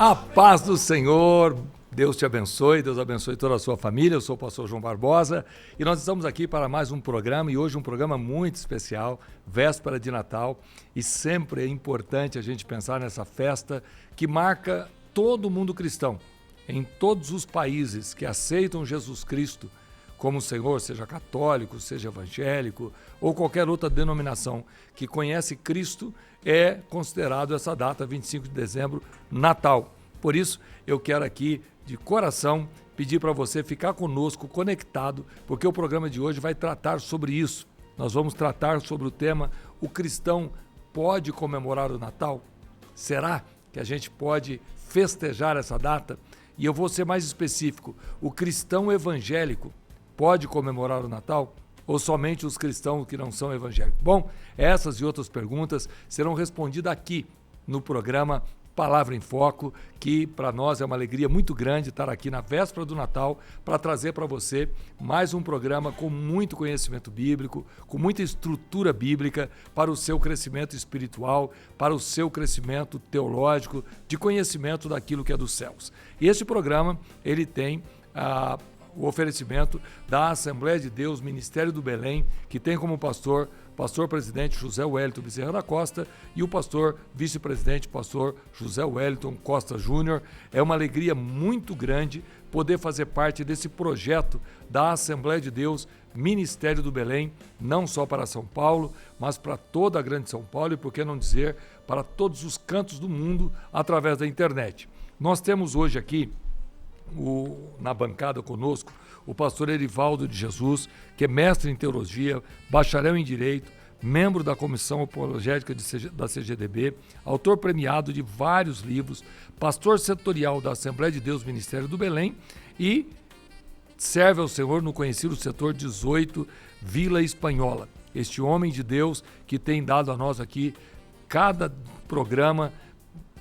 A paz do Senhor, Deus te abençoe, Deus abençoe toda a sua família. Eu sou o pastor João Barbosa e nós estamos aqui para mais um programa, e hoje um programa muito especial, véspera de Natal, e sempre é importante a gente pensar nessa festa que marca todo o mundo cristão, em todos os países que aceitam Jesus Cristo como Senhor, seja católico, seja evangélico ou qualquer outra denominação que conhece Cristo, é considerado essa data, 25 de dezembro, Natal. Por isso, eu quero aqui, de coração, pedir para você ficar conosco, conectado, porque o programa de hoje vai tratar sobre isso. Nós vamos tratar sobre o tema: o cristão pode comemorar o Natal? Será que a gente pode festejar essa data? E eu vou ser mais específico: o cristão evangélico pode comemorar o Natal? Ou somente os cristãos que não são evangélicos? Bom, essas e outras perguntas serão respondidas aqui no programa Palavra em Foco, que para nós é uma alegria muito grande estar aqui na véspera do Natal para trazer para você mais um programa com muito conhecimento bíblico, com muita estrutura bíblica para o seu crescimento espiritual, para o seu crescimento teológico, de conhecimento daquilo que é dos céus. E este programa, ele tem o oferecimento da Assembleia de Deus, Ministério do Belém, que tem como pastor-presidente José Wellington Bezerra da Costa e o pastor vice-presidente, pastor José Wellington Costa Júnior. É uma alegria muito grande poder fazer parte desse projeto da Assembleia de Deus, Ministério do Belém, não só para São Paulo, mas para toda a grande São Paulo e, por que não dizer, para todos os cantos do mundo através da internet. Nós temos hoje aqui na bancada conosco o pastor Erivaldo de Jesus, que é mestre em teologia, bacharel em direito, membro da comissão apologética da CGDB, autor premiado de vários livros, pastor setorial da Assembleia de Deus Ministério do Belém e serve ao Senhor no conhecido setor 18 Vila Espanhola. Este homem de Deus que tem dado a nós aqui, cada programa,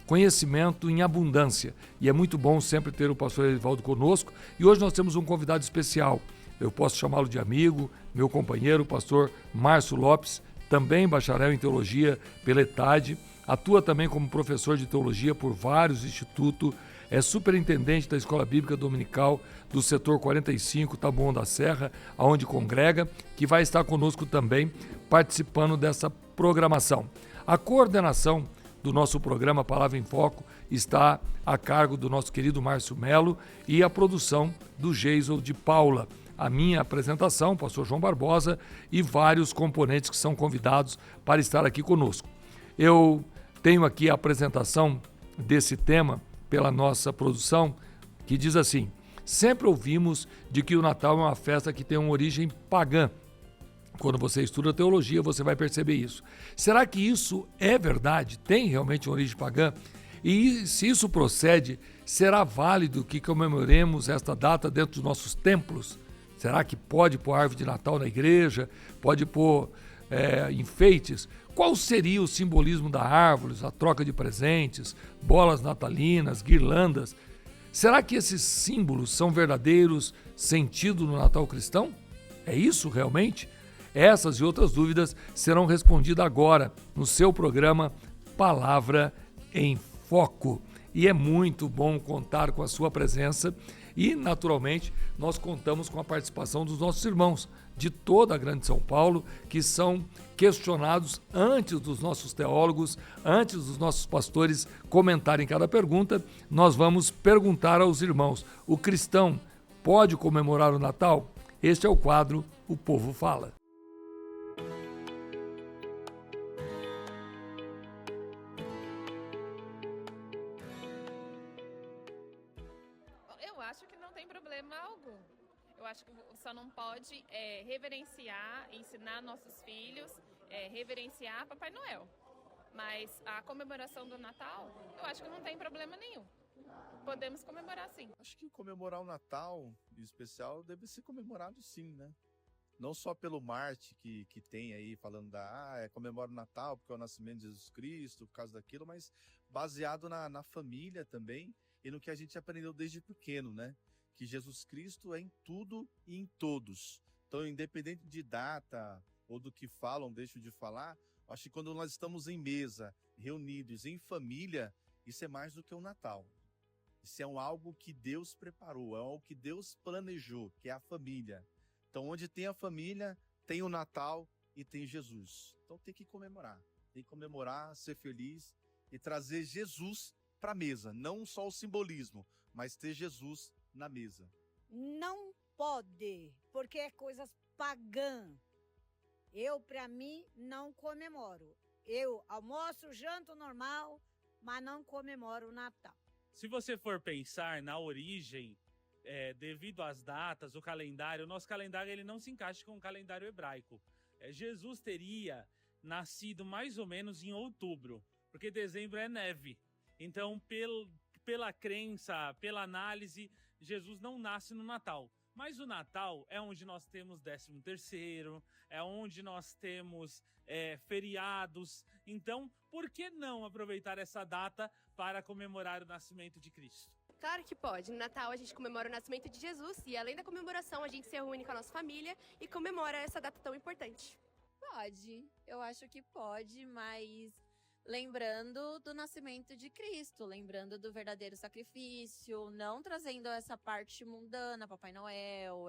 conhecimento em abundância, e é muito bom sempre ter o pastor Erivaldo conosco. E hoje nós temos um convidado especial, eu posso chamá-lo de amigo, meu companheiro, o pastor Márcio Lopes, também bacharel em teologia pela ETAD, atua também como professor de teologia por vários institutos, é superintendente da Escola Bíblica Dominical do setor 45, Taboão da Serra, aonde congrega, que vai estar conosco também participando dessa programação. A coordenação do nosso programa Palavra em Foco está a cargo do nosso querido Márcio Melo e a produção do Geisel de Paula. A minha apresentação, pastor João Barbosa, e vários componentes que são convidados para estar aqui conosco. Eu tenho aqui a apresentação desse tema pela nossa produção, que diz assim: sempre ouvimos de que o Natal é uma festa que tem uma origem pagã. Quando você estuda teologia, você vai perceber isso. Será que isso é verdade? Tem realmente uma origem pagã? E se isso procede, será válido que comemoremos esta data dentro dos nossos templos? Será que pode pôr árvore de Natal na igreja? Pode pôr enfeites? Qual seria o simbolismo da árvore, a troca de presentes, bolas natalinas, guirlandas? Será que esses símbolos são verdadeiros sentido no Natal cristão? É isso realmente? Essas e outras dúvidas serão respondidas agora no seu programa Palavra em Foco. E é muito bom contar com a sua presença e, naturalmente, nós contamos com a participação dos nossos irmãos de toda a grande São Paulo, que são questionados antes dos nossos teólogos, antes dos nossos pastores comentarem cada pergunta. Nós vamos perguntar aos irmãos: o cristão pode comemorar o Natal? Este é o quadro O Povo Fala. Eu acho que só não pode reverenciar, ensinar nossos filhos, reverenciar Papai Noel. Mas a comemoração do Natal, eu acho que não tem problema nenhum. Podemos comemorar sim. Acho que comemorar o Natal, em especial, deve ser comemorado sim, né? Não só pelo marketing que tem aí, falando comemora o Natal porque é o nascimento de Jesus Cristo, por causa daquilo, mas baseado na família também e no que a gente aprendeu desde pequeno, né? Que Jesus Cristo é em tudo e em todos. Então, independente de data ou do que falam, deixam de falar, acho que quando nós estamos em mesa, reunidos em família, isso é mais do que o Natal. Isso é algo que Deus preparou, é algo que Deus planejou, que é a família. Então, onde tem a família, tem o Natal e tem Jesus. Então, tem que comemorar. Tem que comemorar, ser feliz e trazer Jesus para a mesa. Não só o simbolismo, mas ter Jesus na mesa. Não pode, porque é coisas pagã. Para mim, não comemoro. Eu almoço, janto normal, mas não comemoro o Natal. Se você for pensar na origem, devido às datas, o calendário, o nosso calendário ele não se encaixa com o calendário hebraico. Jesus teria nascido mais ou menos em outubro, porque dezembro é neve. Então, pela crença, pela análise, Jesus não nasce no Natal. Mas o Natal é onde nós temos 13º, é onde nós temos feriados. Então, por que não aproveitar essa data para comemorar o nascimento de Cristo? Claro que pode. No Natal a gente comemora o nascimento de Jesus e além da comemoração a gente se reúne com a nossa família e comemora essa data tão importante. Pode, eu acho que pode, mas lembrando do nascimento de Cristo, lembrando do verdadeiro sacrifício, não trazendo essa parte mundana, Papai Noel,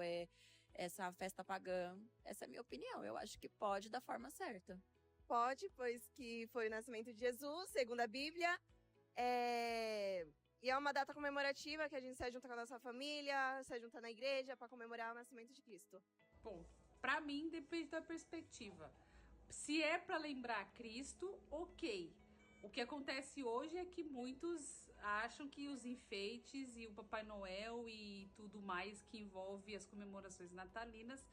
essa festa pagã. Essa é a minha opinião, eu acho que pode da forma certa. Pode, pois que foi o nascimento de Jesus, segundo a Bíblia, e é uma data comemorativa que a gente se junta com a nossa família, se junta na igreja para comemorar o nascimento de Cristo. Bom, para mim depende da perspectiva. Se é para lembrar Cristo, ok. O que acontece hoje é que muitos acham que os enfeites e o Papai Noel e tudo mais que envolve as comemorações natalinas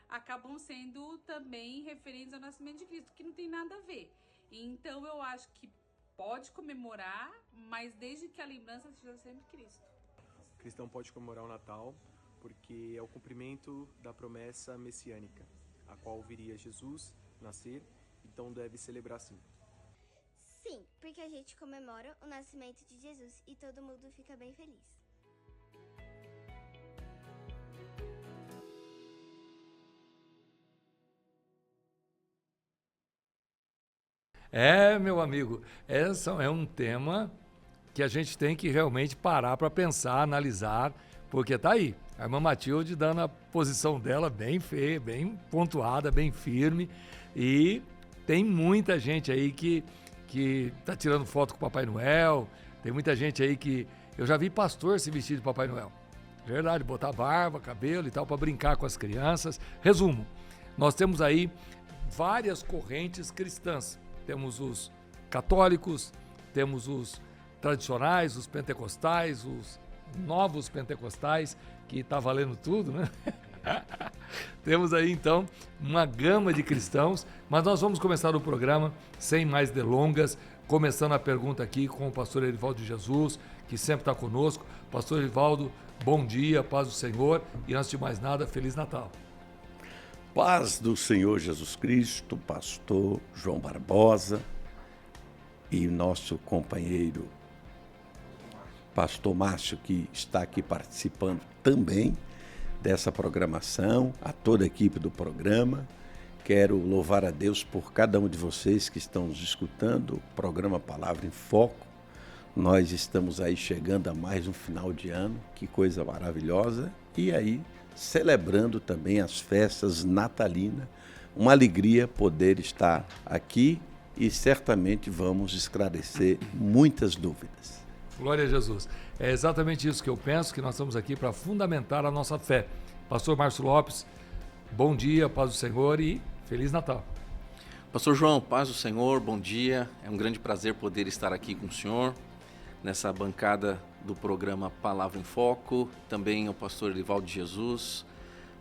acabam sendo também referentes ao nascimento de Cristo, que não tem nada a ver. Então eu acho que pode comemorar, mas desde que a lembrança seja sempre Cristo. O cristão pode comemorar o Natal porque é o cumprimento da promessa messiânica, a qual viria Jesus nascer, então deve celebrar sim. Sim, porque a gente comemora o nascimento de Jesus e todo mundo fica bem feliz. Meu amigo, esse é um tema que a gente tem que realmente parar para pensar, analisar, porque tá aí, a irmã Matilde dando a posição dela bem feia, bem pontuada, bem firme, e tem muita gente aí que tá tirando foto com o Papai Noel, tem muita gente aí que... Eu já vi pastor se vestir de Papai Noel, verdade, botar barba, cabelo e tal, para brincar com as crianças. Resumo, nós temos aí várias correntes cristãs. Temos os católicos, temos os tradicionais, os pentecostais, os novos pentecostais, que tá valendo tudo, né? Temos aí, então, uma gama de cristãos, mas nós vamos começar o programa sem mais delongas, começando a pergunta aqui com o pastor Erivaldo de Jesus, que sempre está conosco. Pastor Erivaldo, bom dia, paz do Senhor, e antes de mais nada, Feliz Natal. Paz do Senhor Jesus Cristo, pastor João Barbosa e nosso companheiro pastor Márcio, que está aqui participando também dessa programação, a toda a equipe do programa. Quero louvar a Deus por cada um de vocês que estão nos escutando, o programa Palavra em Foco. Nós estamos aí chegando a mais um final de ano, que coisa maravilhosa, e aí celebrando também as festas natalinas. Uma alegria poder estar aqui e certamente vamos esclarecer muitas dúvidas. Glória a Jesus. É exatamente isso que eu penso, que nós estamos aqui para fundamentar a nossa fé. Pastor Márcio Lopes, bom dia, paz do Senhor e Feliz Natal. Pastor João, paz do Senhor, bom dia. É um grande prazer poder estar aqui com o senhor, nessa bancada do programa Palavra em Foco, também o pastor Erivaldo de Jesus.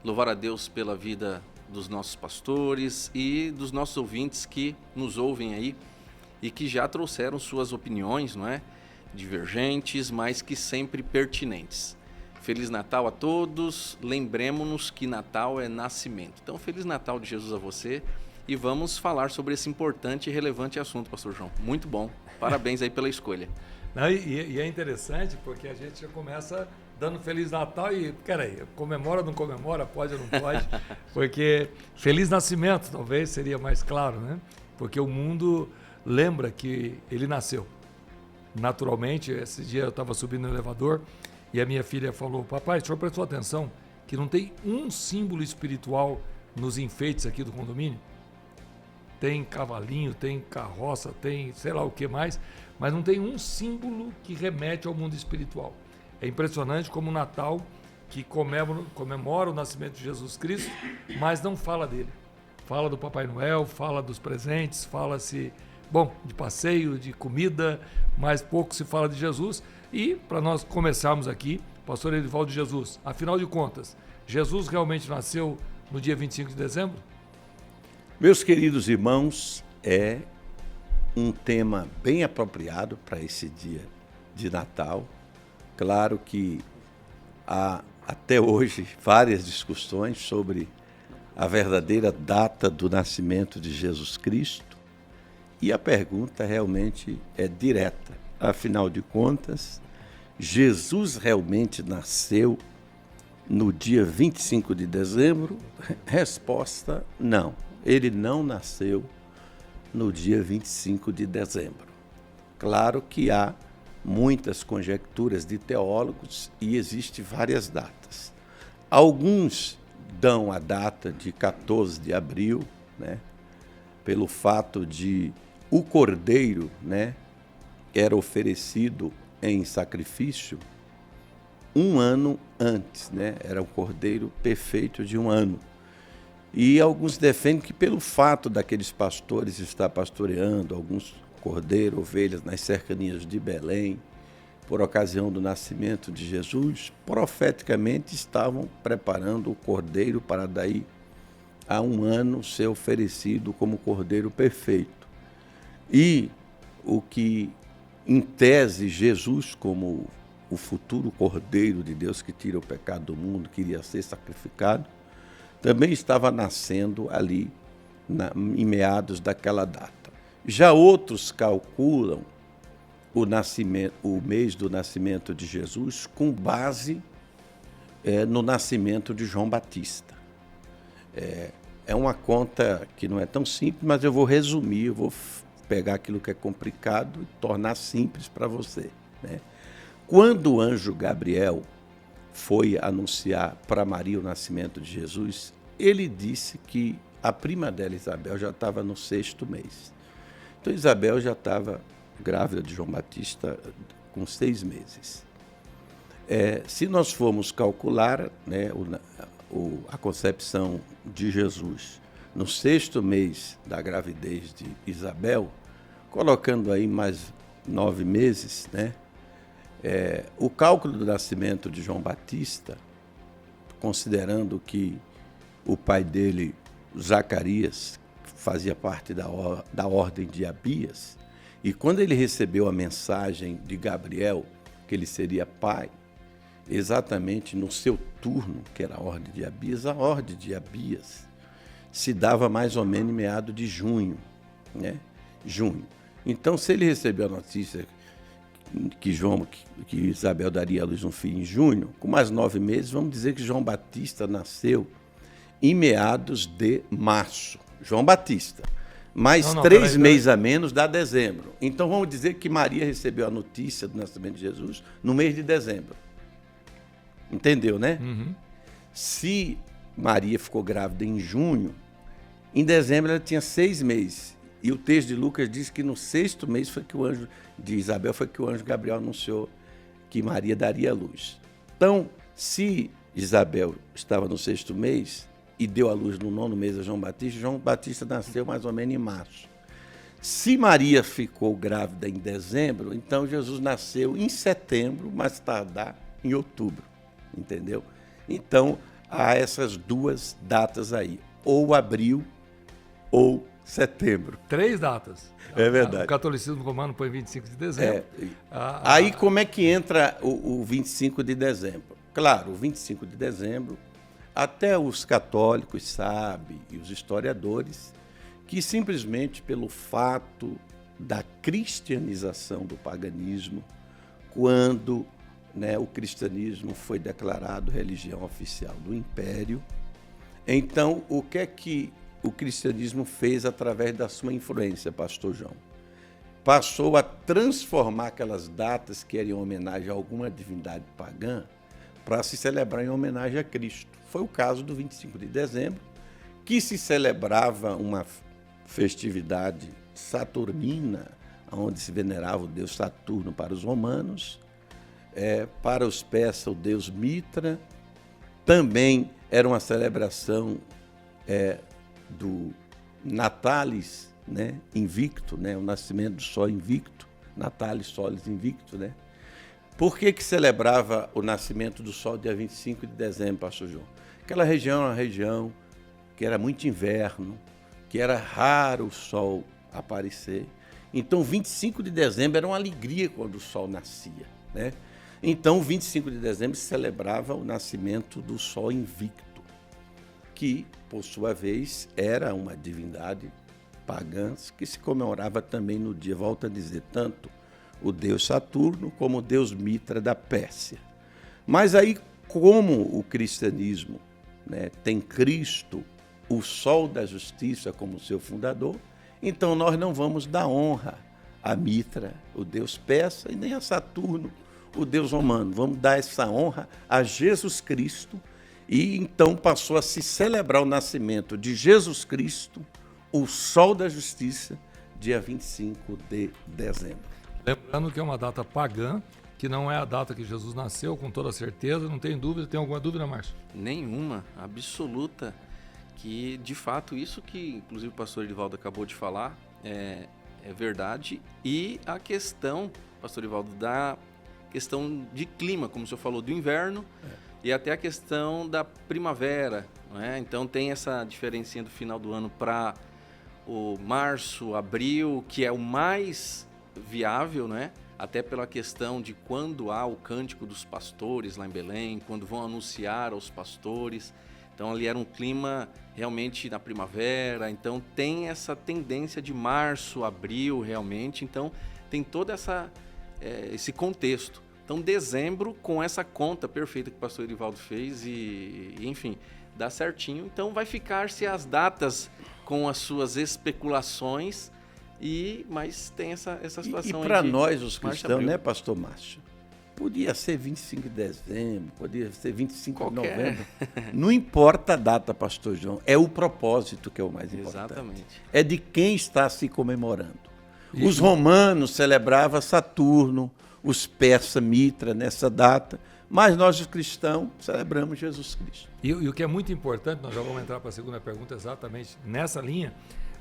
Louvar a Deus pela vida dos nossos pastores e dos nossos ouvintes que nos ouvem aí e que já trouxeram suas opiniões, não é? Divergentes, mas que sempre pertinentes. Feliz Natal a todos, lembremos-nos que Natal é nascimento. Então, Feliz Natal de Jesus a você e vamos falar sobre esse importante e relevante assunto, pastor João. Muito bom, parabéns aí pela escolha. Não, e é interessante porque a gente já começa dando Feliz Natal e, peraí, comemora ou não comemora, pode ou não pode, porque Feliz Nascimento talvez seria mais claro, né? Porque o mundo lembra que ele nasceu. naturalmente. Esse dia eu estava subindo no elevador e a minha filha falou: papai, o senhor prestou atenção que não tem um símbolo espiritual nos enfeites aqui do condomínio? Tem cavalinho, tem carroça, tem sei lá o que mais, mas não tem um símbolo que remete ao mundo espiritual. É impressionante como o Natal, que comemora o nascimento de Jesus Cristo, mas não fala dele. Fala do Papai Noel, fala dos presentes, fala-se, de passeio, de comida, mas pouco se fala de Jesus. E, para nós começarmos aqui, pastor Edivaldo de Jesus, afinal de contas, Jesus realmente nasceu no dia 25 de dezembro? Meus queridos irmãos, é um tema bem apropriado para esse dia de Natal. Claro que há até hoje várias discussões sobre a verdadeira data do nascimento de Jesus Cristo, e a pergunta realmente é direta. Afinal de contas, Jesus realmente nasceu no dia 25 de dezembro? Resposta: não. Ele não nasceu no dia 25 de dezembro. Claro que há muitas conjecturas de teólogos e existem várias datas. Alguns dão a data de 14 de abril, pelo fato de o cordeiro, era oferecido em sacrifício um ano antes, era o cordeiro perfeito de um ano. E alguns defendem que pelo fato daqueles pastores estar pastoreando alguns cordeiros, ovelhas nas cercanias de Belém, por ocasião do nascimento de Jesus, profeticamente estavam preparando o cordeiro para daí a um ano ser oferecido como cordeiro perfeito. E o que, em tese, Jesus, como o futuro cordeiro de Deus que tira o pecado do mundo, queria ser sacrificado, também estava nascendo ali em meados daquela data. Já outros calculam o mês do nascimento de Jesus com base no nascimento de João Batista. É uma conta que não é tão simples, mas eu vou resumir, eu vou pegar aquilo que é complicado e tornar simples para você. Quando o anjo Gabriel foi anunciar para Maria o nascimento de Jesus, ele disse que a prima dela, Isabel, já estava no 6º mês. Então, Isabel já estava grávida de João Batista com 6 meses. Se nós formos calcular a concepção de Jesus no 6º mês da gravidez de Isabel, colocando aí mais 9 meses, o cálculo do nascimento de João Batista, considerando que o pai dele, Zacarias, fazia parte da ordem de Abias, e quando ele recebeu a mensagem de Gabriel, que ele seria pai, exatamente no seu turno, que era a ordem de Abias se dava mais ou menos em meado de junho, Junho. Então, se ele recebeu a notícia que Isabel daria à luz um filho em junho, com mais 9 meses, vamos dizer que João Batista nasceu em meados de março. João Batista. Mais 3 meses a menos dá dezembro. Então vamos dizer que Maria recebeu a notícia do nascimento de Jesus no mês de dezembro. Entendeu, né? Uhum. Se Maria ficou grávida em junho, em dezembro ela tinha 6 meses. E o texto de Lucas diz que no 6º mês foi que o anjo de Isabel foi que o anjo Gabriel anunciou que Maria daria à luz. Então, se Isabel estava no 6º mês e deu à luz no 9º mês a João Batista nasceu mais ou menos em março. Se Maria ficou grávida em dezembro, então Jesus nasceu em setembro, mais tardar em outubro, entendeu? Então, há essas 2 datas aí, ou abril ou setembro. 3 datas. É verdade. O catolicismo romano põe 25 de dezembro. Aí como é que entra o 25 de dezembro? Claro, o 25 de dezembro, até os católicos sabem, e os historiadores, que simplesmente pelo fato da cristianização do paganismo, quando o cristianismo foi declarado religião oficial do Império, então o que é que o cristianismo fez através da sua influência, pastor João? passou a transformar aquelas datas que eram em homenagem a alguma divindade pagã para se celebrar em homenagem a Cristo. Foi o caso do 25 de dezembro, que se celebrava uma festividade saturnina, onde se venerava o deus Saturno para os romanos, para os persas o deus Mitra. Também era uma celebração do Natalis, né, invicto, né, o nascimento do sol invicto, Natalis Solis invicto, né? Por que celebrava o nascimento do sol dia 25 de dezembro, pastor João? Aquela região era uma região que era muito inverno, que era raro o sol aparecer. Então, 25 de dezembro era uma alegria quando o sol nascia, né? Então, 25 de dezembro se celebrava o nascimento do sol invicto, que, por sua vez, era uma divindade pagã que se comemorava também no dia, volto a dizer, tanto o deus Saturno como o deus Mitra da Pérsia. Mas aí, como o cristianismo, né, tem Cristo, o sol da justiça, como seu fundador, então nós não vamos dar honra a Mitra, o deus persa, e nem a Saturno, o deus romano. Vamos dar essa honra a Jesus Cristo, e então passou a se celebrar o nascimento de Jesus Cristo, o sol da justiça, dia 25 de dezembro. Lembrando que é uma data pagã, que não é a data que Jesus nasceu, com toda certeza, não tem dúvida. Tem alguma dúvida, Márcio? Nenhuma, absoluta. Que, de fato, isso que, inclusive, o pastor Edivaldo acabou de falar, é verdade. E a questão, pastor Edivaldo, da questão de clima, como o senhor falou, do inverno, e até a questão da primavera, né? Então, tem essa diferencinha do final do ano para o março, abril, que é o mais viável, né? Até pela questão de quando há o cântico dos pastores lá em Belém, quando vão anunciar aos pastores. Então, ali era um clima realmente na primavera. Então, tem essa tendência de março, abril, realmente. Então, tem todo esse contexto. Então, dezembro, com essa conta perfeita que o pastor Edivaldo fez, e enfim, dá certinho. Então, vai ficar-se as datas com as suas especulações, mas tem essa situação. E para nós, os cristãos, né, pastor Márcio? Podia ser 25 de dezembro, podia ser 25 de novembro. Não importa a data, pastor João, é o propósito que é o mais importante. Exatamente. É de quem está se comemorando. Os romanos celebravam Saturno, os persas Mitra nessa data, mas nós, os cristãos, celebramos Jesus Cristo. E o que é muito importante, nós já vamos entrar para a segunda pergunta exatamente nessa linha,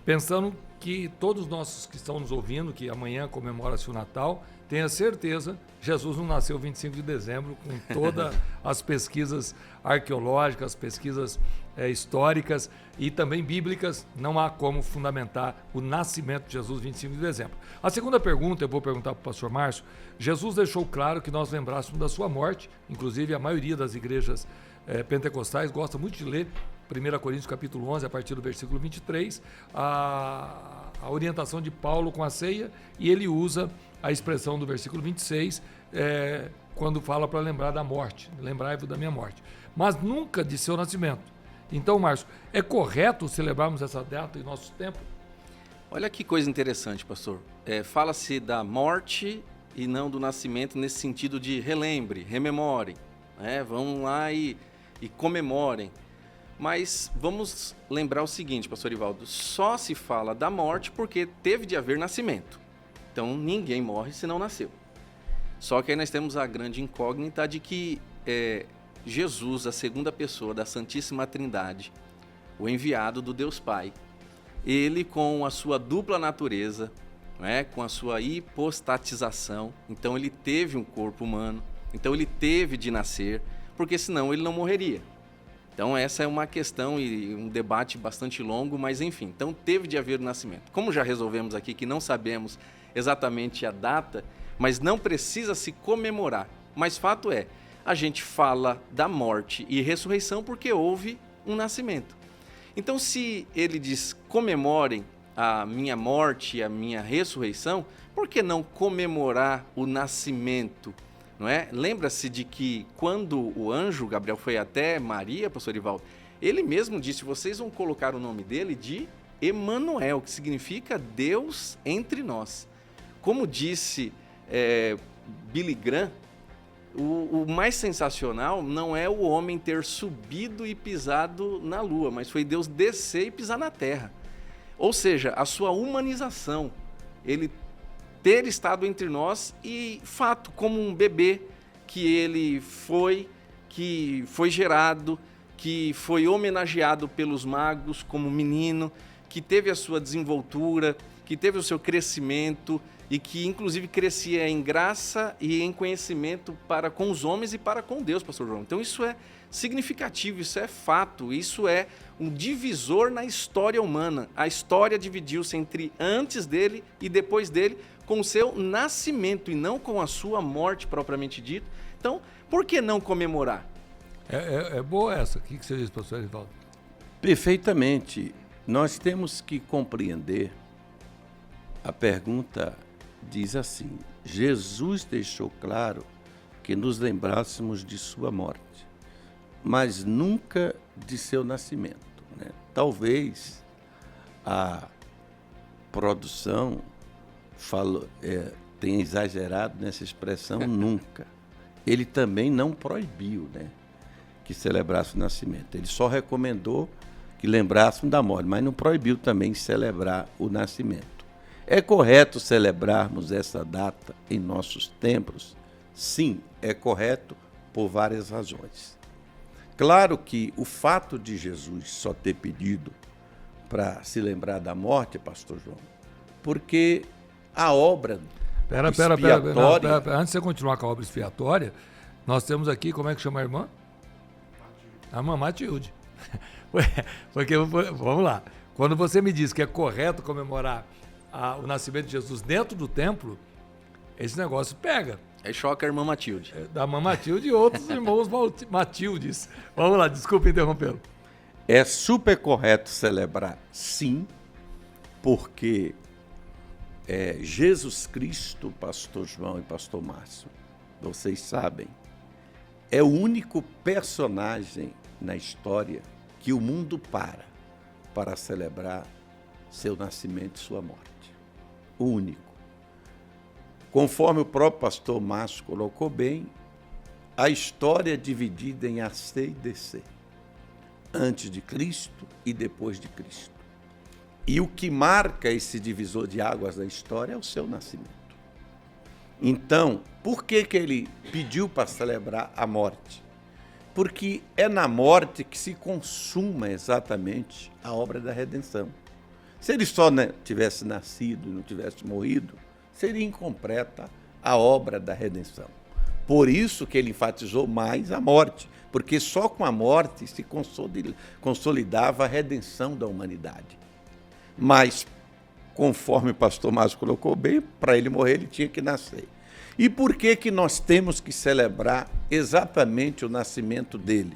pensando que todos nossos que estão nos ouvindo, que amanhã comemora-se o Natal, tenha certeza, Jesus não nasceu 25 de dezembro, com todas as pesquisas arqueológicas, pesquisas históricas e também bíblicas, não há como fundamentar o nascimento de Jesus 25 de dezembro. A segunda pergunta, eu vou perguntar para o pastor Márcio. Jesus deixou claro que nós lembrássemos da sua morte, inclusive a maioria das igrejas pentecostais gosta muito de ler 1 Coríntios capítulo 11, a partir do versículo 23, a orientação de Paulo com a ceia, e ele usa a expressão do versículo 26, quando fala para lembrar da morte, lembrai-vos da minha morte, mas nunca de seu nascimento. Então, Márcio, é correto celebrarmos essa data em nosso tempo? Olha que coisa interessante, pastor. Fala-se da morte e não do nascimento, nesse sentido de relembre, rememorem, né? Vão lá e comemorem. Mas vamos lembrar o seguinte, pastor Edivaldo, só se fala da morte porque teve de haver nascimento. Então, ninguém morre se não nasceu. Só que aí nós temos a grande incógnita de que Jesus, a segunda pessoa da Santíssima Trindade, o enviado do Deus Pai, ele com a sua dupla natureza, né, com a sua hipostatização, então ele teve um corpo humano, então ele teve de nascer, porque senão ele não morreria. Então essa é uma questão e um debate bastante longo, mas enfim, então teve de haver o nascimento. Como já resolvemos aqui que não sabemos exatamente a data, mas não precisa se comemorar, mas fato é, a gente fala da morte e ressurreição porque houve um nascimento. Então, se ele diz comemorem a minha morte e a minha ressurreição, por que não comemorar o nascimento? Não é? Lembra-se de que quando o anjo Gabriel foi até Maria, pastor Edivaldo, ele mesmo disse, vocês vão colocar o nome dele de Emanuel, que significa Deus entre nós. como disse Billy Graham, o mais sensacional não é o homem ter subido e pisado na lua, mas foi Deus descer e pisar na terra. Ou seja, a sua humanização, ele ter estado entre nós e, fato, como um bebê que foi gerado, que foi homenageado pelos magos como menino, que teve a sua desenvoltura, que teve o seu crescimento e que, inclusive, crescia em graça e em conhecimento para com os homens e para com Deus, pastor João. Então, isso é significativo, isso é fato, isso é um divisor na história humana. A história dividiu-se entre antes dele e depois dele, com o seu nascimento e não com a sua morte propriamente dita. Então, por que não comemorar? É boa essa. O que você diz, pastor Erivaldo? Perfeitamente. Nós temos que compreender. A pergunta diz assim: Jesus deixou claro que nos lembrássemos de sua morte, mas nunca de seu nascimento, né? Talvez a produção tenha exagerado nessa expressão nunca. Ele também não proibiu, né, que celebrasse o nascimento. Ele só recomendou que lembrassem da morte, mas não proibiu também celebrar o nascimento. É correto celebrarmos essa data em nossos templos? Sim, é correto por várias razões. Claro que o fato de Jesus só ter pedido para se lembrar da morte, pastor João, porque a obra expiatória... Antes de você continuar com a obra expiatória, nós temos aqui, como é que chama a irmã? A irmã Matilde. Porque, vamos lá, quando você me diz que é correto comemorar o nascimento de Jesus dentro do templo, esse negócio pega. Aí choca a irmã Matilde. Da irmã Matilde e outros irmãos Matildes. Vamos lá, desculpa interrompê-lo. É super correto celebrar, sim, porque Jesus Cristo, pastor João e pastor Márcio, vocês sabem, é o único personagem na história que o mundo para celebrar seu nascimento e sua morte. O único. Conforme o próprio pastor Márcio colocou bem, a história é dividida em AC e DC. Antes de Cristo e depois de Cristo. E o que marca esse divisor de águas da história é o seu nascimento. Então, por que ele pediu para celebrar a morte? Porque é na morte que se consuma exatamente a obra da redenção. Se ele só tivesse nascido e não tivesse morrido, seria incompleta a obra da redenção. Por isso que ele enfatizou mais a morte, porque só com a morte se consolidava a redenção da humanidade. Mas, conforme o pastor Márcio colocou bem, para ele morrer ele tinha que nascer. E por que nós temos que celebrar exatamente o nascimento dele?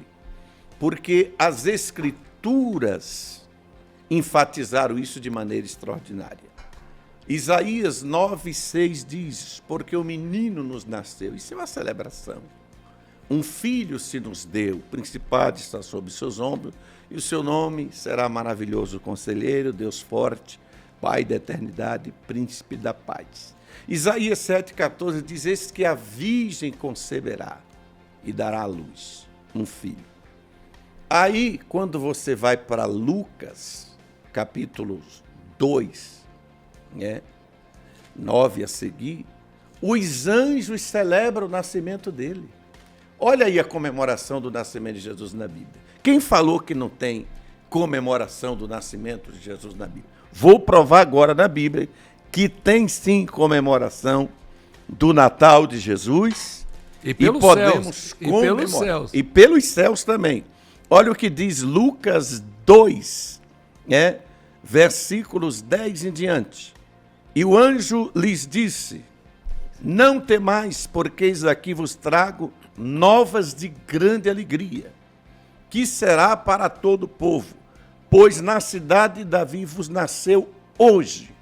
Porque as Escrituras enfatizaram isso de maneira extraordinária. Isaías 9:6 diz: porque o menino nos nasceu. Isso é uma celebração. Um filho se nos deu, o principado está sobre seus ombros, e o seu nome será maravilhoso conselheiro, Deus forte, Pai da eternidade, príncipe da paz. Isaías 7,14 diz: eis que a virgem conceberá e dará à luz um filho. Aí, quando você vai para Lucas, capítulo 2, 9 a seguir, os anjos celebram o nascimento dele. Olha aí a comemoração do nascimento de Jesus na Bíblia. Quem falou que não tem comemoração do nascimento de Jesus na Bíblia? Vou provar agora na Bíblia que tem sim comemoração do Natal de Jesus e pelos podemos céus, comemorar. E pelos céus. E pelos céus também. Olha o que diz Lucas 2, versículos 10 em diante. E o anjo lhes disse: não temais, porque eis aqui vos trago novas de grande alegria, que será para todo o povo, pois na cidade de Davi vos nasceu hoje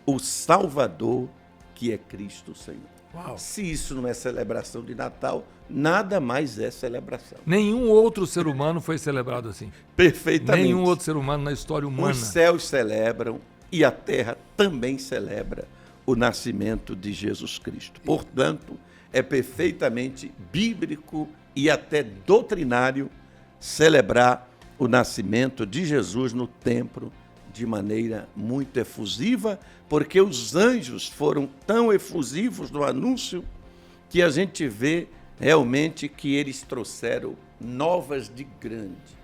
o Salvador, que é Cristo Senhor. Uau. Se isso não é celebração de Natal, nada mais é celebração. Nenhum outro ser humano foi celebrado assim. Perfeitamente. Nenhum outro ser humano na história humana. Os céus celebram e a terra também celebra o nascimento de Jesus Cristo. Portanto, é perfeitamente bíblico e até doutrinário celebrar o nascimento de Jesus no templo de maneira muito efusiva, porque os anjos foram tão efusivos no anúncio que a gente vê realmente que eles trouxeram novas de grande,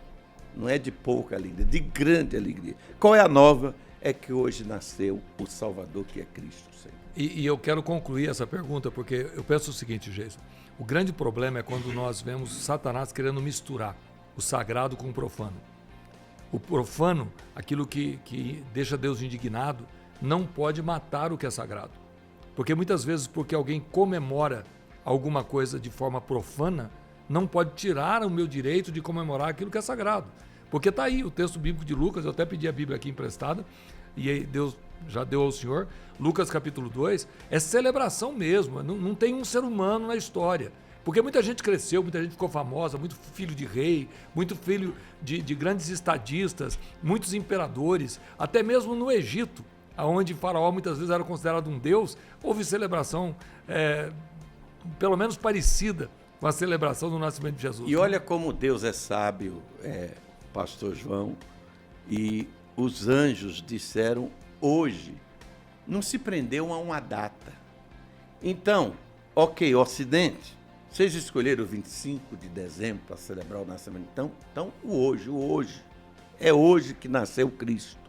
não é de pouca alegria, de grande alegria. Qual é a nova? É que hoje nasceu o Salvador, que é Cristo, Senhor. E eu quero concluir essa pergunta, porque eu penso o seguinte, Geison, o grande problema é quando nós vemos Satanás querendo misturar o sagrado com o profano. O profano, aquilo que deixa Deus indignado, não pode matar o que é sagrado. Porque muitas vezes, porque alguém comemora alguma coisa de forma profana, não pode tirar o meu direito de comemorar aquilo que é sagrado. Porque está aí o texto bíblico de Lucas, eu até pedi a Bíblia aqui emprestada, e aí Deus já deu ao Senhor. Lucas capítulo 2, é celebração mesmo, não tem um ser humano na história. Porque muita gente cresceu, muita gente ficou famosa, muito filho de rei, muito filho de grandes estadistas, muitos imperadores, até mesmo no Egito, onde Faraó muitas vezes era considerado um deus, houve celebração pelo menos parecida com a celebração do nascimento de Jesus. E olha como Deus é sábio, pastor João, e os anjos disseram hoje, não se prendeu a uma data. Então, ok, Ocidente, vocês escolheram o 25 de dezembro para celebrar o nascimento. Então o hoje. É hoje que nasceu Cristo.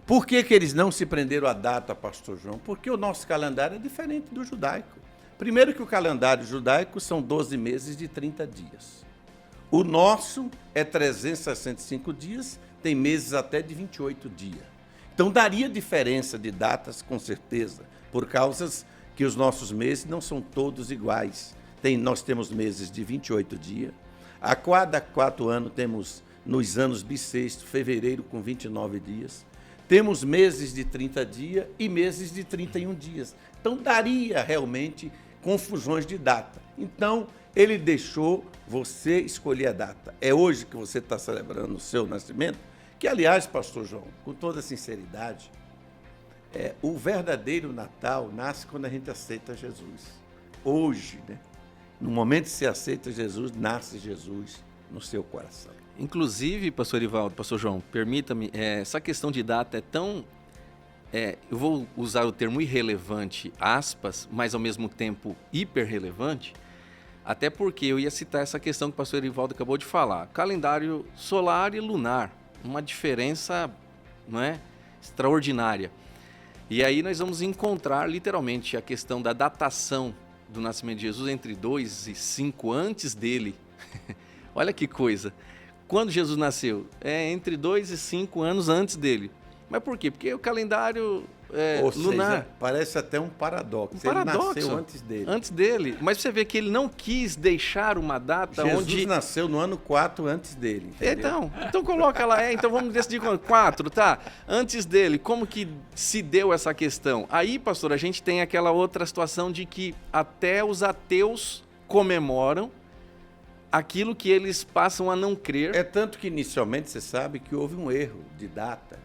Por que eles não se prenderam à data, pastor João? Porque o nosso calendário é diferente do judaico. Primeiro que o calendário judaico são 12 meses de 30 dias. O nosso é 365 dias, tem meses até de 28 dias. Então daria diferença de datas, com certeza, por causa que os nossos meses não são todos iguais. Nós temos meses de 28 dias. A cada 4 anos temos, nos anos bissexto, fevereiro com 29 dias. Temos meses de 30 dias e meses de 31 dias. Então daria realmente confusões de data. Então ele deixou você escolher a data. É hoje que você está celebrando o seu nascimento, que aliás, pastor João, com toda sinceridade, o verdadeiro Natal nasce quando a gente aceita Jesus. Hoje, né? No momento que você aceita Jesus, nasce Jesus no seu coração. Inclusive, pastor Ivaldo, pastor João, permita-me, essa questão de data é tão... eu vou usar o termo irrelevante, aspas, mas ao mesmo tempo hiperrelevante, até porque eu ia citar essa questão que o pastor Ivaldo acabou de falar. Calendário solar e lunar, uma diferença, não é, extraordinária. E aí nós vamos encontrar literalmente a questão da datação do nascimento de Jesus entre 2 e 5 antes dele. Olha que coisa. Quando Jesus nasceu? Entre 2 e 5 anos antes dele. Mas por quê? Porque o calendário lunar... Seja, parece até um paradoxo. Ele nasceu antes dele. Antes dele. Mas você vê que ele não quis deixar uma data onde... Jesus nasceu no ano 4 antes dele. Então coloca lá, então vamos decidir quando? 4, tá? Antes dele, como que se deu essa questão? Aí, pastor, a gente tem aquela outra situação de que até os ateus comemoram aquilo que eles passam a não crer. É tanto que inicialmente você sabe que houve um erro de data.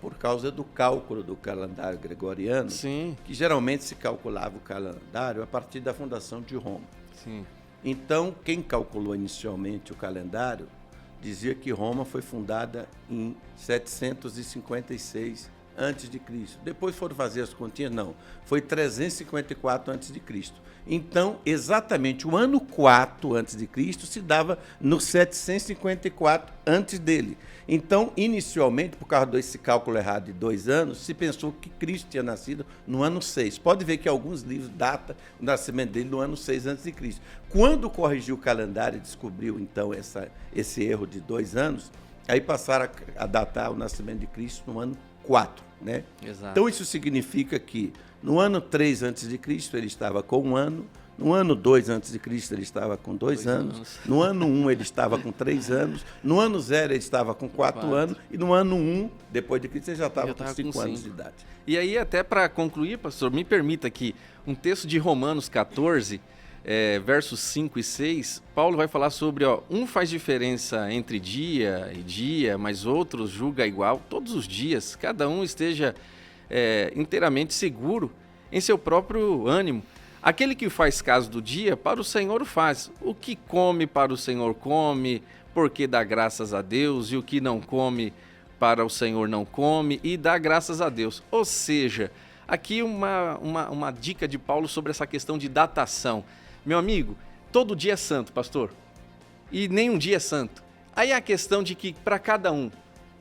Por causa do cálculo do calendário gregoriano, Sim. que geralmente se calculava o calendário a partir da fundação de Roma. Sim. Então, quem calculou inicialmente o calendário dizia que Roma foi fundada em 756 a.C. Depois foram fazer as continhas, não, foi 354 a.C. Então, exatamente o ano 4 a.C. se dava no 754 antes dele. Então, inicialmente, por causa desse cálculo errado de 2 anos, se pensou que Cristo tinha nascido no ano 6. Pode ver que alguns livros datam o nascimento dele no ano 6 a.C. Quando corrigiu o calendário e descobriu, então, esse erro de 2 anos, aí passaram a datar o nascimento de Cristo no ano 4, né? Exato. Então, isso significa que no ano 3 a.C. ele estava com 1 ano, no ano 2 a.C. ele estava com 2 anos, no ano 1 ele estava com 3 anos, no ano 0 ele estava com 4 anos, e no ano 1, depois de Cristo, ele já estava com 5 anos de idade. E aí, até para concluir, pastor, me permita aqui, um texto de Romanos 14, versos 5 e 6, Paulo vai falar sobre, um faz diferença entre dia e dia, mas outros julga igual, todos os dias, cada um esteja inteiramente seguro em seu próprio ânimo. Aquele que faz caso do dia, para o Senhor o faz. O que come, para o Senhor come, porque dá graças a Deus, e o que não come, para o Senhor não come, e dá graças a Deus. Ou seja, aqui uma dica de Paulo sobre essa questão de datação. Meu amigo, todo dia é santo, pastor, e nenhum dia é santo. Aí é a questão de que para cada um.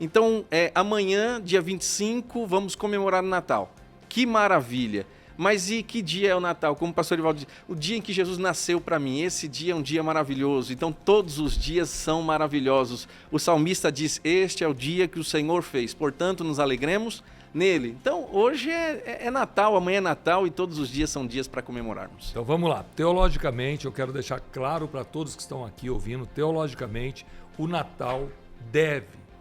Então, amanhã, dia 25, vamos comemorar o Natal. Que maravilha! Mas e que dia é o Natal? Como o pastor Ivaldo disse, o dia em que Jesus nasceu para mim, esse dia é um dia maravilhoso. Então todos os dias são maravilhosos. O salmista diz, este é o dia que o Senhor fez, portanto nos alegremos nele. Então hoje é Natal, amanhã é Natal e todos os dias são dias para comemorarmos. Então vamos lá, teologicamente eu quero deixar claro para todos que estão aqui ouvindo, teologicamente o Natal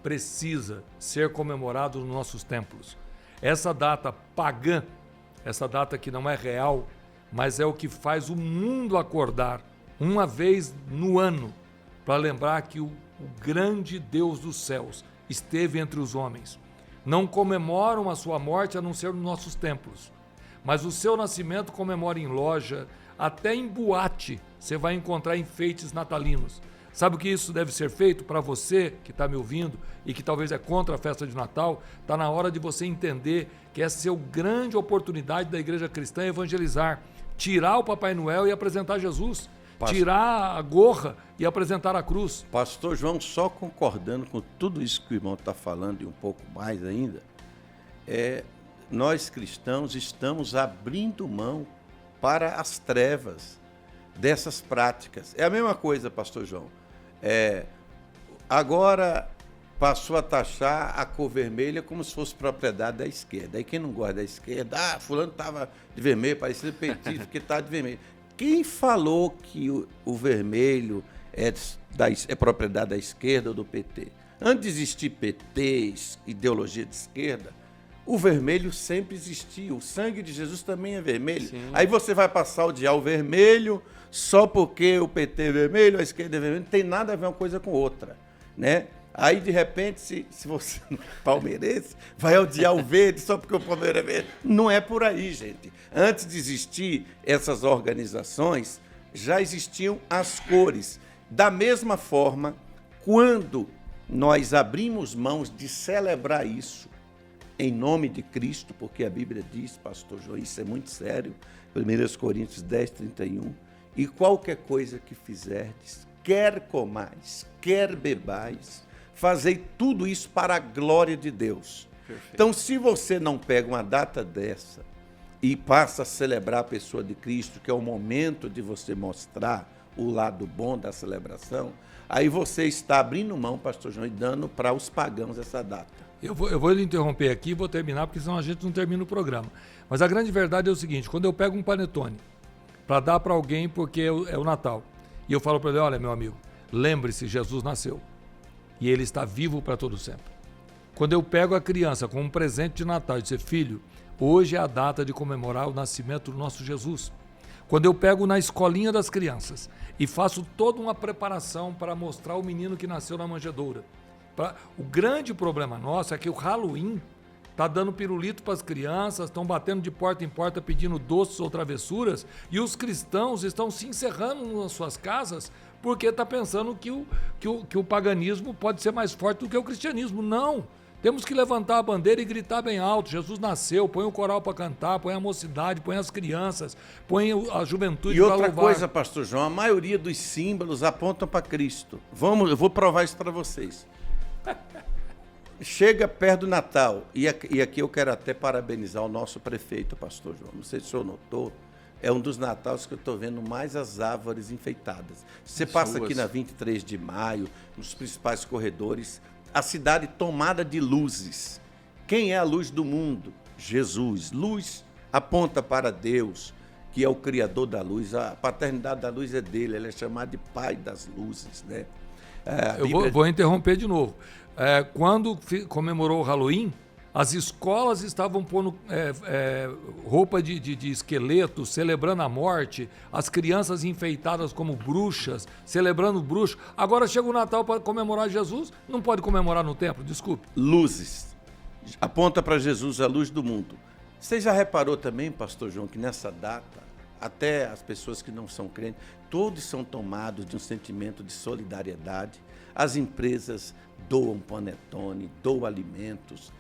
precisa ser comemorado nos nossos templos. Essa data pagã, essa data que não é real, mas é o que faz o mundo acordar uma vez no ano para lembrar que o grande Deus dos céus esteve entre os homens. Não comemoram a sua morte a não ser nos nossos templos, mas o seu nascimento comemora em loja, até em boate você vai encontrar enfeites natalinos. Sabe o que isso deve ser feito para você que está me ouvindo e que talvez é contra a festa de Natal? Está na hora de você entender que essa é a grande oportunidade da igreja cristã evangelizar. Tirar o Papai Noel e apresentar Jesus. Tirar a gorra e apresentar a cruz. Pastor João, só concordando com tudo isso que o irmão está falando e um pouco mais ainda, nós cristãos estamos abrindo mão para as trevas dessas práticas. É a mesma coisa, pastor João. Agora passou a taxar a cor vermelha como se fosse propriedade da esquerda. Aí quem não gosta da esquerda, fulano estava de vermelho, parecia petista, porque está de vermelho. Quem falou que o vermelho é propriedade da esquerda ou do PT? Antes de existir PT, ideologia de esquerda, o vermelho sempre existiu. O sangue de Jesus também é vermelho. Sim. Aí você vai passar a odiar o vermelho só porque o PT é vermelho, a esquerda é vermelho. Não tem nada a ver uma coisa com outra, né? Aí, de repente, se você é palmeirense, vai odiar o verde só porque o Palmeiras é verde. Não é por aí, gente. Antes de existir essas organizações, já existiam as cores. Da mesma forma, quando nós abrimos mãos de celebrar isso, em nome de Cristo, porque a Bíblia diz, pastor João, isso é muito sério, 1 Coríntios 10, 31, e qualquer coisa que fizerdes, quer comais, quer bebais, fazei tudo isso para a glória de Deus. Perfeito. Então, se você não pega uma data dessa e passa a celebrar a pessoa de Cristo, que é o momento de você mostrar o lado bom da celebração, aí você está abrindo mão, pastor João, e dando para os pagãos essa data. Eu vou lhe interromper aqui e vou terminar, porque senão a gente não termina o programa. Mas a grande verdade é o seguinte, quando eu pego um panetone para dar para alguém porque é o Natal, e eu falo para ele, olha, meu amigo, lembre-se, Jesus nasceu e ele está vivo para todo sempre. Quando eu pego a criança com um presente de Natal e dizer, filho, hoje é a data de comemorar o nascimento do nosso Jesus. Quando eu pego na escolinha das crianças e faço toda uma preparação para mostrar o menino que nasceu na manjedoura. O grande problema nosso é que o Halloween está dando pirulito para as crianças, estão batendo de porta em porta pedindo doces ou travessuras, e os cristãos estão se encerrando nas suas casas porque está pensando que o paganismo pode ser mais forte do que o cristianismo. Não! Temos que levantar a bandeira e gritar bem alto, Jesus nasceu, põe o coral para cantar, põe a mocidade, põe as crianças, põe a juventude para louvar. E outra coisa, pastor João, a maioria dos símbolos apontam para Cristo. Eu vou provar isso para vocês. Chega perto do Natal, e aqui eu quero até parabenizar o nosso prefeito, pastor João. Não sei se o senhor notou, é um dos natais que eu estou vendo mais as árvores enfeitadas. Você passa aqui na 23 de maio, nos principais corredores, a cidade tomada de luzes. Quem é a luz do mundo? Jesus. Luz aponta para Deus, que é o Criador da luz. A paternidade da luz é dele, ele é chamado de Pai das luzes, né? Eu vou interromper de novo. Quando comemorou o Halloween, as escolas estavam pondo roupa de esqueleto, celebrando a morte, as crianças enfeitadas como bruxas, celebrando o bruxo. Agora chega o Natal para comemorar Jesus, não pode comemorar no templo, desculpe. Luzes. aponta para Jesus, a luz do mundo. Você já reparou também, pastor João, que nessa data, até as pessoas que não são crentes, todos são tomados de um sentimento de solidariedade. As empresas doam panetone, doam alimentos.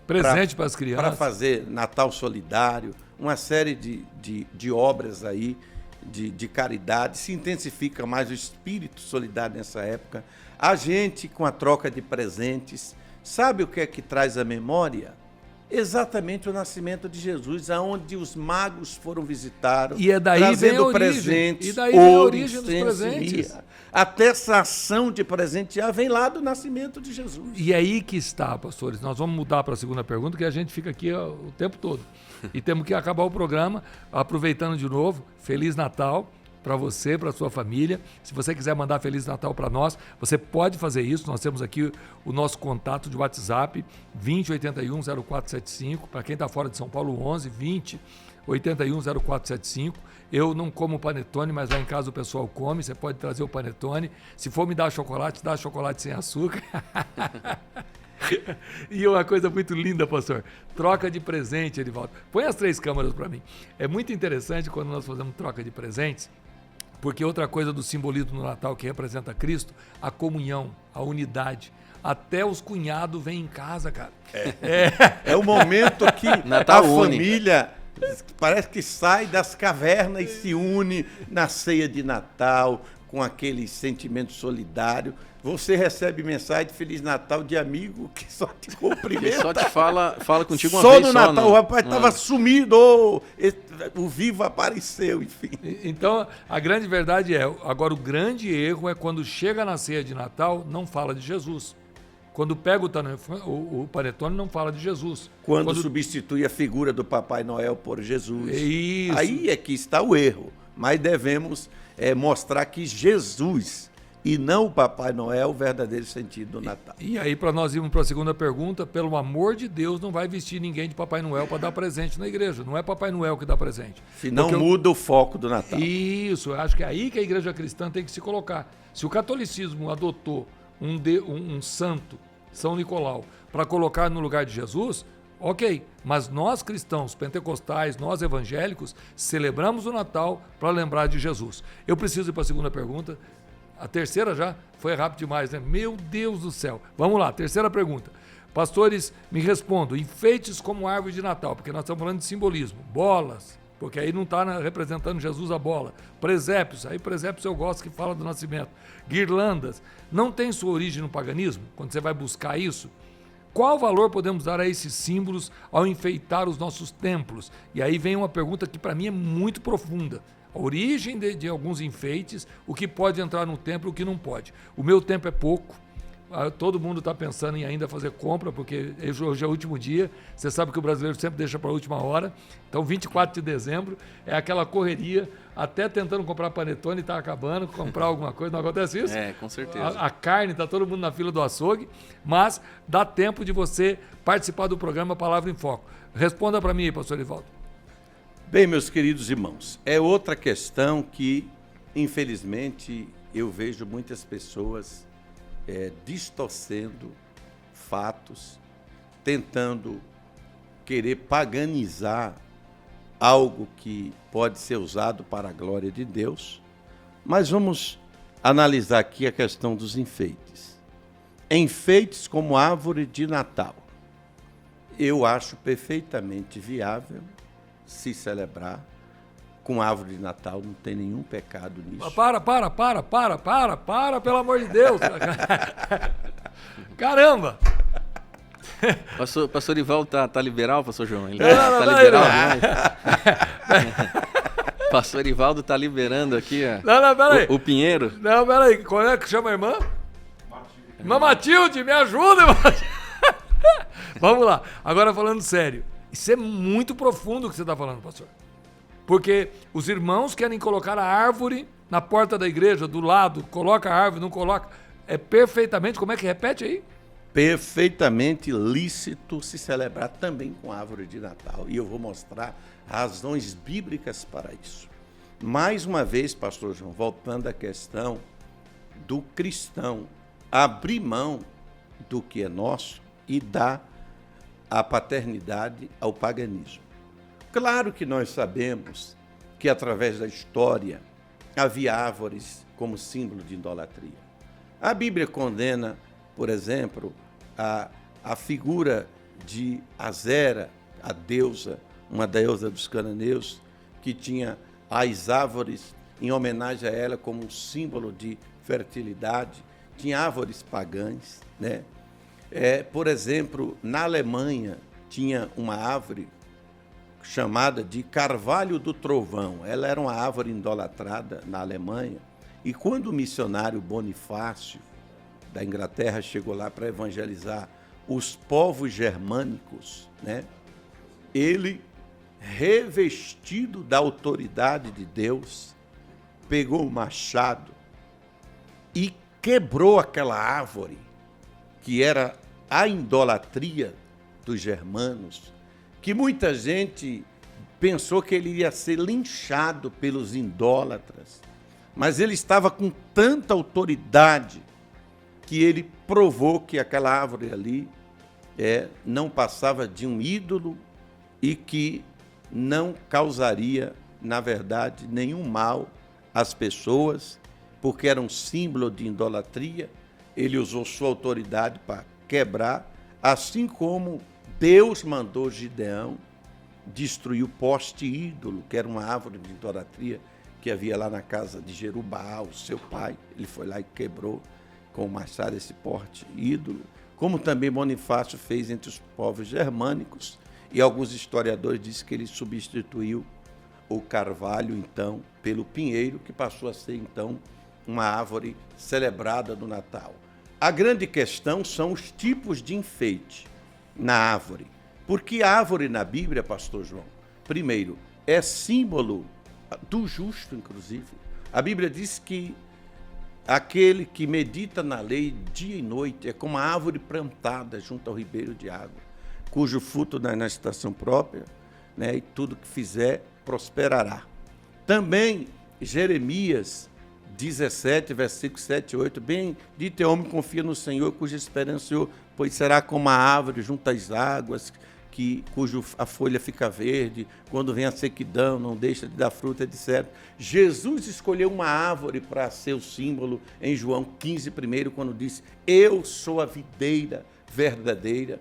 Presente para as crianças. Para fazer Natal solidário, uma série de obras aí, de caridade. Se intensifica mais o espírito solidário nessa época. A gente, com a troca de presentes, sabe o que é que traz a memória? Exatamente o nascimento de Jesus, aonde os magos foram visitar, e é daí trazendo presentes, ouro, incenso, até essa ação de presentear vem lá do nascimento de Jesus. E aí que está, pastores, nós vamos mudar para a segunda pergunta, que a gente fica aqui o tempo todo. E temos que acabar o programa, aproveitando de novo, Feliz Natal para você, para a sua família. Se você quiser mandar Feliz Natal para nós, você pode fazer isso. Nós temos aqui o nosso contato de WhatsApp, 2081-0475. Para quem está fora de São Paulo, 11-20-81-0475. Eu não como panetone, mas lá em casa o pessoal come. Você pode trazer o panetone. Se for me dar chocolate, dá chocolate sem açúcar. E uma coisa muito linda, pastor, troca de presente, Edivaldo. Põe as 3 câmeras para mim. É muito interessante quando nós fazemos troca de presentes, porque outra coisa do simbolismo do Natal que representa Cristo, a comunhão, a unidade. Até os cunhados vêm em casa, cara. É o momento que Natal a família parece que sai das cavernas e se une na ceia de Natal, com aquele sentimento solidário. Você recebe mensagem de Feliz Natal de amigo que só te cumprimenta. Ele só te fala contigo uma só vez. No Natal, o rapaz estava sumido, o vivo apareceu, enfim. Então, a grande verdade agora o grande erro é quando chega na ceia de Natal, não fala de Jesus. Quando pega o panetone, não fala de Jesus. Quando substitui a figura do Papai Noel por Jesus. Isso. Aí é que está o erro. Mas devemos mostrar que Jesus e não o Papai Noel é o verdadeiro sentido do Natal. E aí, para nós irmos para a segunda pergunta, pelo amor de Deus, não vai vestir ninguém de Papai Noel para dar presente na igreja. Não é Papai Noel que dá presente. Senão muda o foco do Natal. Isso, eu acho que é aí que a igreja cristã tem que se colocar. Se o catolicismo adotou um santo, São Nicolau, para colocar no lugar de Jesus, ok, mas nós cristãos, pentecostais, nós evangélicos, celebramos o Natal para lembrar de Jesus. Eu preciso ir para a segunda pergunta. A terceira já foi rápido demais, né? Meu Deus do céu. Vamos lá, terceira pergunta. Pastores, me respondam, enfeites como árvore de Natal, porque nós estamos falando de simbolismo. Bolas, porque aí não está representando Jesus a bola. Presépios, aí presépios eu gosto que fala do nascimento. Guirlandas, não tem sua origem no paganismo? Quando você vai buscar isso? Qual valor podemos dar a esses símbolos ao enfeitar os nossos templos? E aí vem uma pergunta que para mim é muito profunda. A origem de alguns enfeites, o que pode entrar no templo e o que não pode. O meu tempo é pouco, todo mundo está pensando em ainda fazer compra, porque hoje é o último dia, você sabe que o brasileiro sempre deixa para a última hora, então 24 de dezembro é aquela correria, até tentando comprar panetone, está acabando, comprar alguma coisa, não acontece isso? Com certeza. A carne, está todo mundo na fila do açougue, mas dá tempo de você participar do programa Palavra em Foco. Responda para mim, pastor Edivaldo. Bem, meus queridos irmãos, é outra questão que, infelizmente, eu vejo muitas pessoas distorcendo fatos, tentando querer paganizar algo que pode ser usado para a glória de Deus. Mas vamos analisar aqui a questão dos enfeites. Enfeites como árvore de Natal. Eu acho perfeitamente viável se celebrar com árvore de Natal, não tem nenhum pecado nisso. Para, pelo amor de Deus. Caramba! Pastor Ivaldo tá liberal, pastor João? Ele tá liberal demais. Pastor Ivaldo tá liberando aqui o Pinheiro. Não, peraí, qual é que chama a irmã? Irmã Matilde, me ajuda, irmã. Vamos lá, agora falando sério. Isso é muito profundo o que você está falando, pastor. Porque os irmãos querem colocar a árvore na porta da igreja, do lado, coloca a árvore, não coloca. É perfeitamente, como é que repete aí? Perfeitamente lícito se celebrar também com árvore de Natal. E eu vou mostrar razões bíblicas para isso. Mais uma vez, pastor João, voltando à questão do cristão abrir mão do que é nosso e dar a paternidade ao paganismo. Claro que nós sabemos que, através da história, havia árvores como símbolo de idolatria. A Bíblia condena, por exemplo, a figura de Azera, a deusa, uma deusa dos cananeus, que tinha as árvores em homenagem a ela como um símbolo de fertilidade. Tinha árvores pagãs, né? Por exemplo, na Alemanha, tinha uma árvore chamada de carvalho do trovão. Ela era uma árvore idolatrada na Alemanha. E quando o missionário Bonifácio, da Inglaterra, chegou lá para evangelizar os povos germânicos, né? Ele, revestido da autoridade de Deus, pegou o machado e quebrou aquela árvore, que era a idolatria dos germanos, que muita gente pensou que ele ia ser linchado pelos idólatras, mas ele estava com tanta autoridade que ele provou que aquela árvore ali não passava de um ídolo e que não causaria, na verdade, nenhum mal às pessoas, porque era um símbolo de idolatria. Ele usou sua autoridade para quebrar, assim como Deus mandou Gideão destruir o poste ídolo, que era uma árvore de idolatria que havia lá na casa de Jerubaal, seu pai. Ele foi lá e quebrou com o machado esse poste ídolo, como também Bonifácio fez entre os povos germânicos, e alguns historiadores dizem que ele substituiu o carvalho, então, pelo pinheiro, que passou a ser, então, uma árvore celebrada no Natal. A grande questão são os tipos de enfeite na árvore. Porque a árvore na Bíblia, pastor João, primeiro, é símbolo do justo, inclusive. A Bíblia diz que aquele que medita na lei dia e noite é como a árvore plantada junto ao ribeiro de água, cujo fruto dá na estação própria, né, e tudo que fizer prosperará. Também Jeremias 17, versículos 7 e 8, bendito é o homem que confia no Senhor, cuja esperança o Senhor, pois será como a árvore junto às águas, cujo a folha fica verde, quando vem a sequidão, não deixa de dar fruta, etc. Jesus escolheu uma árvore para ser o símbolo em João 15, primeiro, quando disse, eu sou a videira verdadeira.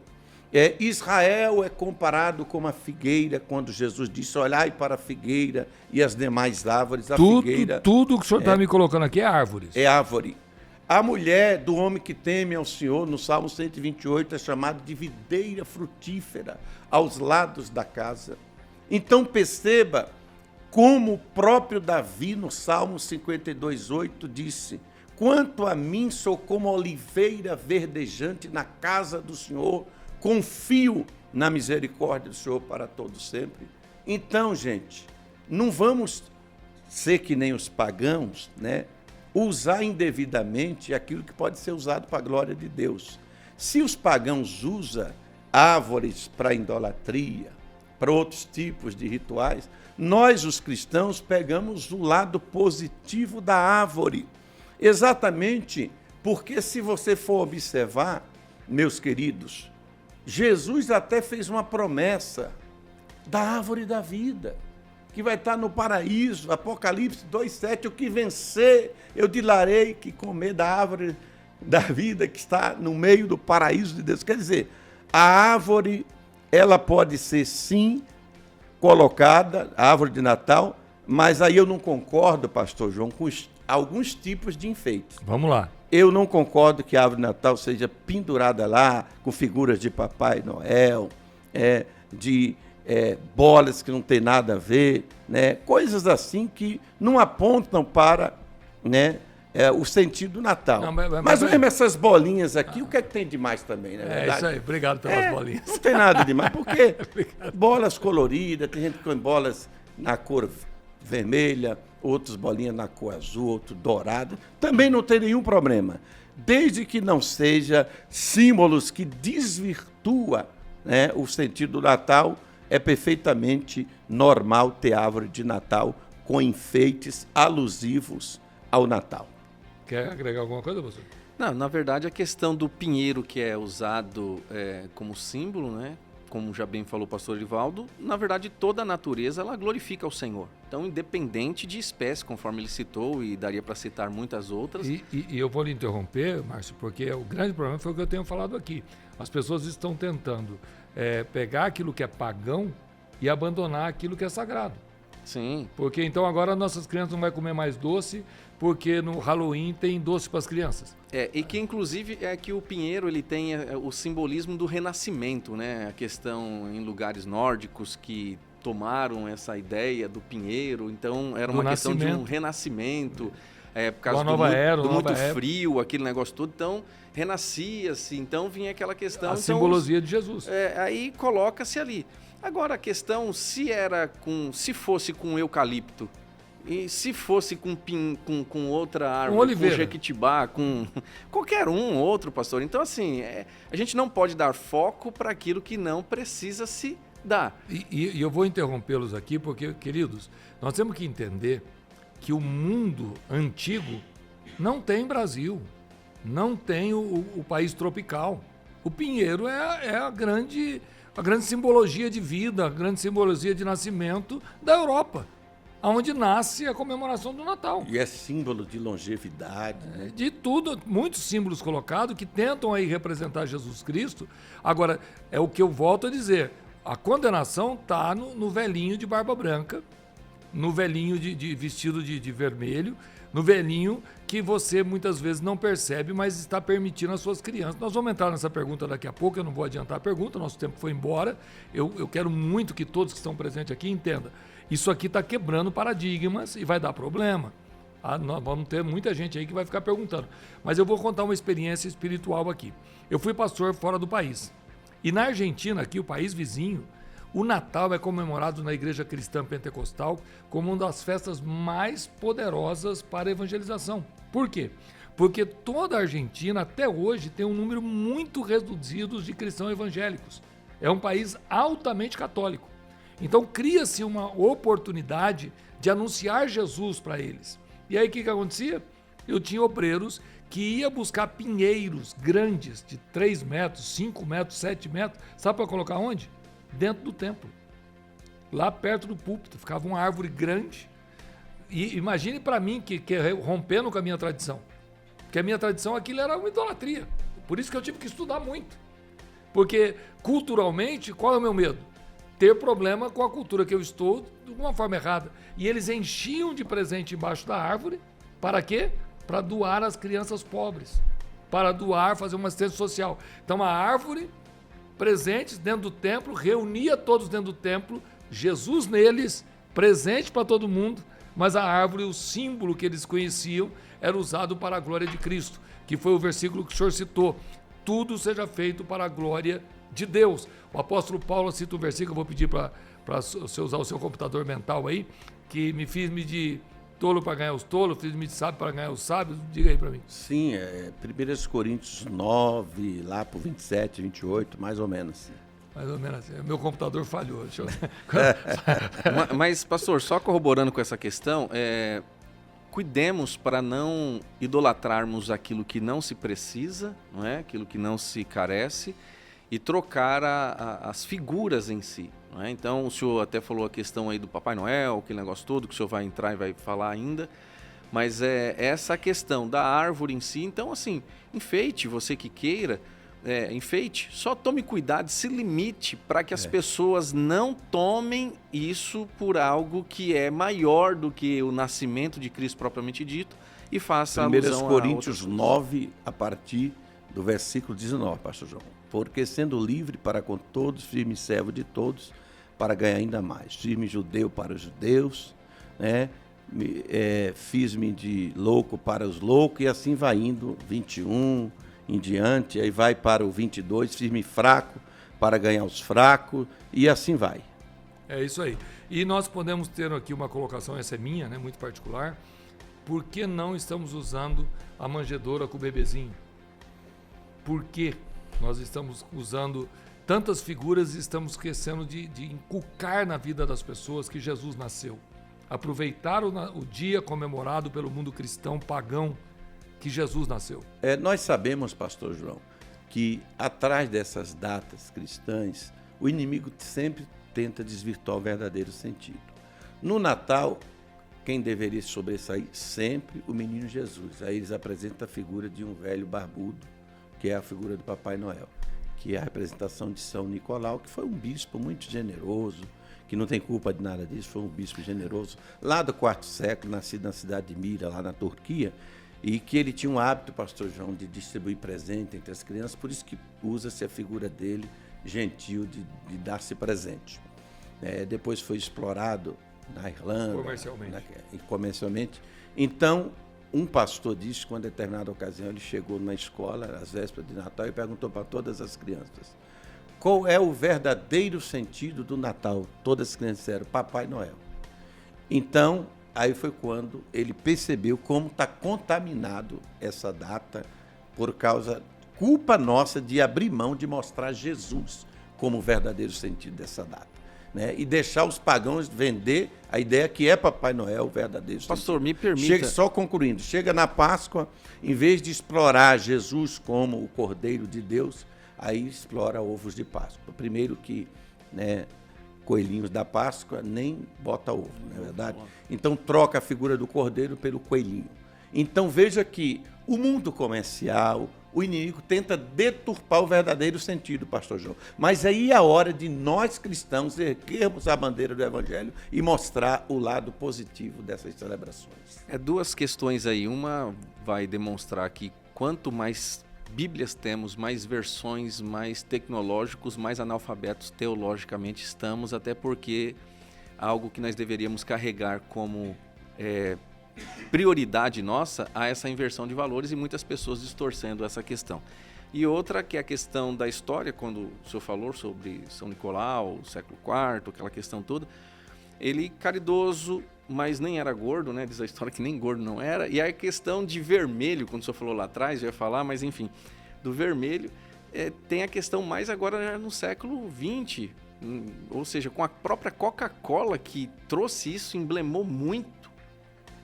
Israel é comparado com uma figueira, quando Jesus disse, olhai para a figueira e as demais árvores. Figueira tudo que o senhor está me colocando aqui é árvores. É árvore. A mulher do homem que teme ao Senhor, no Salmo 128, é chamada de videira frutífera aos lados da casa. Então perceba como o próprio Davi, no Salmo 52:8, disse, quanto a mim, sou como oliveira verdejante na casa do Senhor, confio na misericórdia do Senhor para todo sempre. Então, gente, não vamos ser que nem os pagãos, né? Usar indevidamente aquilo que pode ser usado para a glória de Deus. Se os pagãos usam árvores para idolatria, para outros tipos de rituais, nós, os cristãos, pegamos o lado positivo da árvore. Exatamente porque, se você for observar, meus queridos, Jesus até fez uma promessa da árvore da vida, que vai estar no paraíso, Apocalipse 2:7, o que vencer, eu lhe darei que comer da árvore da vida que está no meio do paraíso de Deus. Quer dizer, a árvore, ela pode ser sim colocada, a árvore de Natal, mas aí eu não concordo, pastor João, com alguns tipos de enfeites. Vamos lá. Eu não concordo que a árvore de Natal seja pendurada lá com figuras de Papai Noel, bolas que não tem nada a ver, né? Coisas assim que não apontam para, né, o sentido do Natal. Não, mas mesmo essas bolinhas aqui, o que é que tem demais também, né? É isso aí, obrigado pelas bolinhas. Não tem nada demais, porque bolas coloridas, tem gente que põe bolas na cor vermelha, outras bolinhas na cor azul, outro dourado, também não tem nenhum problema, desde que não seja símbolos que desvirtua, né, o sentido do Natal. É perfeitamente normal ter árvore de Natal com enfeites alusivos ao Natal. Quer agregar alguma coisa, você? Não, na verdade, a questão do pinheiro que é usado como símbolo, né? como já bem falou o pastor Erivaldo, na verdade toda a natureza ela glorifica o Senhor. Então, independente de espécie, conforme ele citou, e daria para citar muitas outras. E eu vou lhe interromper, Márcio, porque o grande problema foi o que eu tenho falado aqui. As pessoas estão tentando pegar aquilo que é pagão e abandonar aquilo que é sagrado. Sim. Porque então agora nossas crianças não vão comer mais doce, porque no Halloween tem doce para as crianças. E que inclusive é que o pinheiro ele tem o simbolismo do renascimento, né? A questão em lugares nórdicos que tomaram essa ideia do pinheiro, então era uma questão de um renascimento, por causa do muito frio, aquele negócio todo, então renascia-se, então vinha aquela questão... A simbologia de Jesus. Aí coloca-se ali. Agora a questão, se fosse com eucalipto, e se fosse com outra árvore, com jequitibá, com qualquer outro, pastor. Então, assim, a gente não pode dar foco para aquilo que não precisa se dar. E eu vou interrompê-los aqui, porque, queridos, nós temos que entender que o mundo antigo não tem Brasil, não tem o país tropical. O pinheiro é a grande simbologia de vida, a grande simbologia de nascimento da Europa, onde nasce a comemoração do Natal. E é símbolo de longevidade, né? De tudo, muitos símbolos colocados que tentam aí representar Jesus Cristo. Agora, é o que eu volto a dizer, a condenação está no velhinho de barba branca, no velhinho de vestido de vermelho, no velhinho que você muitas vezes não percebe, mas está permitindo às suas crianças. Nós vamos entrar nessa pergunta daqui a pouco, eu não vou adiantar a pergunta, nosso tempo foi embora. Eu quero muito que todos que estão presentes aqui entendam. Isso aqui está quebrando paradigmas e vai dar problema. Nós vamos ter muita gente aí que vai ficar perguntando. Mas eu vou contar uma experiência espiritual aqui. Eu fui pastor fora do país. E na Argentina, aqui, o país vizinho, o Natal é comemorado na Igreja Cristã Pentecostal como uma das festas mais poderosas para a evangelização. Por quê? Porque toda a Argentina, até hoje, tem um número muito reduzido de cristãos evangélicos. É um país altamente católico. Então, cria-se uma oportunidade de anunciar Jesus para eles. E aí, o que acontecia? Eu tinha obreiros que iam buscar pinheiros grandes, de 3 metros, 5 metros, 7 metros. Sabe para colocar onde? Dentro do templo, lá perto do púlpito, ficava uma árvore grande. E imagine para mim que rompendo com a minha tradição, porque a minha tradição aquilo era uma idolatria, por isso que eu tive que estudar muito, porque culturalmente, qual é o meu medo? Ter problema com a cultura que eu estou de uma forma errada. E eles enchiam de presente embaixo da árvore, para quê? Para doar às crianças pobres, para doar, fazer uma assistência social. Então a árvore, presentes dentro do templo, reunia todos dentro do templo, Jesus neles, presente para todo mundo, mas a árvore, o símbolo que eles conheciam, era usado para a glória de Cristo, que foi o versículo que o senhor citou. Tudo seja feito para a glória de Deus. O apóstolo Paulo cita um versículo, eu vou pedir para você usar o seu computador mental aí, que me fiz-me de tolo para ganhar os tolos, fiz-me de sábio para ganhar os sábios. Diga aí para mim. Sim, 1 Coríntios 9, lá para 27, 28, mais ou menos. Mais ou menos assim. Meu computador falhou. Deixa eu... Mas, pastor, só corroborando com essa questão, cuidemos para não idolatrarmos aquilo que não se precisa, não é? Aquilo que não se carece, e trocar as figuras em si. Não é? Então, o senhor até falou a questão aí do Papai Noel, aquele negócio todo, que o senhor vai entrar e vai falar ainda, mas essa questão da árvore em si. Então, assim, enfeite, você que queira, enfeite, só tome cuidado, se limite para que as pessoas não tomem isso por algo que é maior do que o nascimento de Cristo propriamente dito e faça alusão 1 Coríntios 9, a partir do versículo 19, pastor João. Porque sendo livre para com todos, firme servo de todos, para ganhar ainda mais. Fiz-me judeu para os judeus, né? Fiz-me de louco para os loucos, e assim vai indo, 21 em diante, aí vai para o 22, fiz-me fraco para ganhar os fracos, e assim vai. É isso aí. E nós podemos ter aqui uma colocação, essa é minha, né, muito particular. Por que não estamos usando a manjedoura com o bebezinho? Por que nós estamos usando tantas figuras e estamos esquecendo de inculcar na vida das pessoas que Jesus nasceu? Aproveitar o dia comemorado pelo mundo cristão pagão que Jesus nasceu. Nós sabemos, pastor João, que atrás dessas datas cristãs, o inimigo sempre tenta desvirtuar o verdadeiro sentido. No Natal, quem deveria sobressair? Sempre o menino Jesus. Aí eles apresentam a figura de um velho barbudo, que é a figura do Papai Noel, que é a representação de São Nicolau, que foi um bispo muito generoso, que não tem culpa de nada disso, foi um bispo generoso, lá do IV século, nascido na cidade de Mira, lá na Turquia, e que ele tinha um hábito, pastor João, de distribuir presente entre as crianças, por isso que usa-se a figura dele, gentil, de dar-se presente. Depois foi explorado na Irlanda, comercialmente. Então, um pastor disse que, em determinada ocasião, ele chegou na escola, às vésperas de Natal, e perguntou para todas as crianças: qual é o verdadeiro sentido do Natal? Todas as crianças disseram: Papai Noel. Então, aí foi quando ele percebeu como está contaminado essa data por causa, culpa nossa de abrir mão de mostrar Jesus como o verdadeiro sentido dessa data. E deixar os pagãos vender a ideia que é Papai Noel o verdadeiro sentido. Pastor, me permita... Só concluindo, chega na Páscoa, em vez de explorar Jesus como o Cordeiro de Deus, aí explora ovos de Páscoa. Primeiro que coelhinhos da Páscoa nem bota ovo, não é verdade? Então troca a figura do Cordeiro pelo coelhinho. Então veja que o mundo comercial, o inimigo tenta deturpar o verdadeiro sentido, pastor João. Mas aí é a hora de nós cristãos erguermos a bandeira do Evangelho e mostrar o lado positivo dessas celebrações. Duas questões aí. Uma vai demonstrar que quanto mais Bíblias temos, mais versões, mais tecnológicos, mais analfabetos teologicamente estamos, até porque algo que nós deveríamos carregar como prioridade nossa a essa inversão de valores e muitas pessoas distorcendo essa questão. E outra que é a questão da história, quando o senhor falou sobre São Nicolau, século IV, aquela questão toda, ele caridoso, mas nem era gordo, né? Diz a história que nem gordo não era. E a questão de vermelho, quando o senhor falou lá atrás, eu ia falar, mas enfim, do vermelho, tem a questão mais agora no século XX, ou seja, com a própria Coca-Cola que trouxe isso, emblemou muito.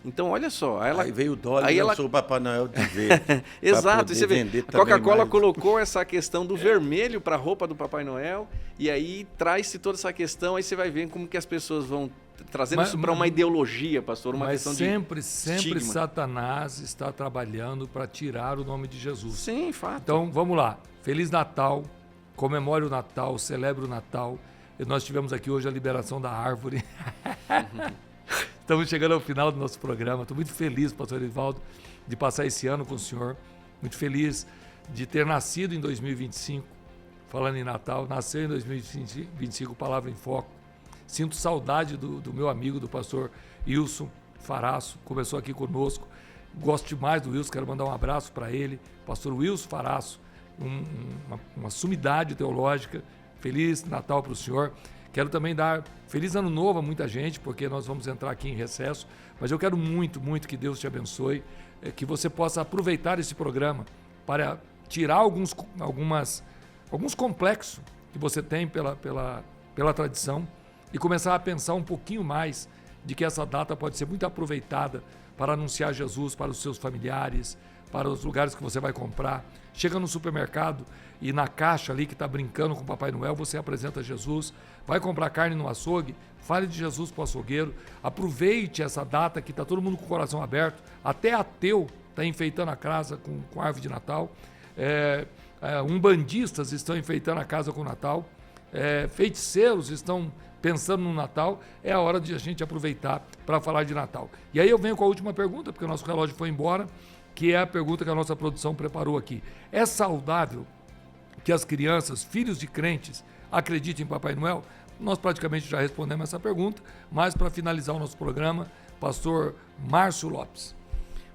Então, olha só. Aí veio o dólar e lançou o Papai Noel de verde. Exato. Você vê, a Coca-Cola colocou essa questão do vermelho para a roupa do Papai Noel e aí traz-se toda essa questão, aí você vai ver como que as pessoas vão trazendo isso para uma ideologia, pastor, uma questão sempre estigma. Satanás está trabalhando para tirar o nome de Jesus. Sim, fato. Então, vamos lá. Feliz Natal, comemore o Natal, celebre o Natal. E nós tivemos aqui hoje a liberação da árvore. Estamos chegando ao final do nosso programa. Estou muito feliz, pastor Erivaldo, de passar esse ano com o senhor. Muito feliz de ter nascido em 2025, falando em Natal. Nasceu em 2025, Palavra em Foco. Sinto saudade do meu amigo, do pastor Wilson Faraço, começou aqui conosco. Gosto demais do Wilson, quero mandar um abraço para ele. Pastor Wilson Faraço, uma sumidade teológica. Feliz Natal para o senhor. Quero também dar feliz ano novo a muita gente, porque nós vamos entrar aqui em recesso, mas eu quero muito, muito que Deus te abençoe, que você possa aproveitar esse programa para tirar alguns complexos que você tem pela tradição e começar a pensar um pouquinho mais de que essa data pode ser muito aproveitada para anunciar Jesus para os seus familiares, para os lugares que você vai comprar. Chega no supermercado e na caixa ali que está brincando com o Papai Noel, você apresenta Jesus. Vai comprar carne no açougue, fale de Jesus para o açougueiro. Aproveite essa data que está todo mundo com o coração aberto. Até ateu está enfeitando a casa com árvore de Natal. Umbandistas estão enfeitando a casa com o Natal. Feiticeiros estão pensando no Natal. É a hora de a gente aproveitar para falar de Natal. E aí eu venho com a última pergunta, porque o nosso relógio foi embora, que é a pergunta que a nossa produção preparou aqui. É saudável que as crianças, filhos de crentes, acreditem em Papai Noel? Nós praticamente já respondemos essa pergunta, mas para finalizar o nosso programa, pastor Márcio Lopes.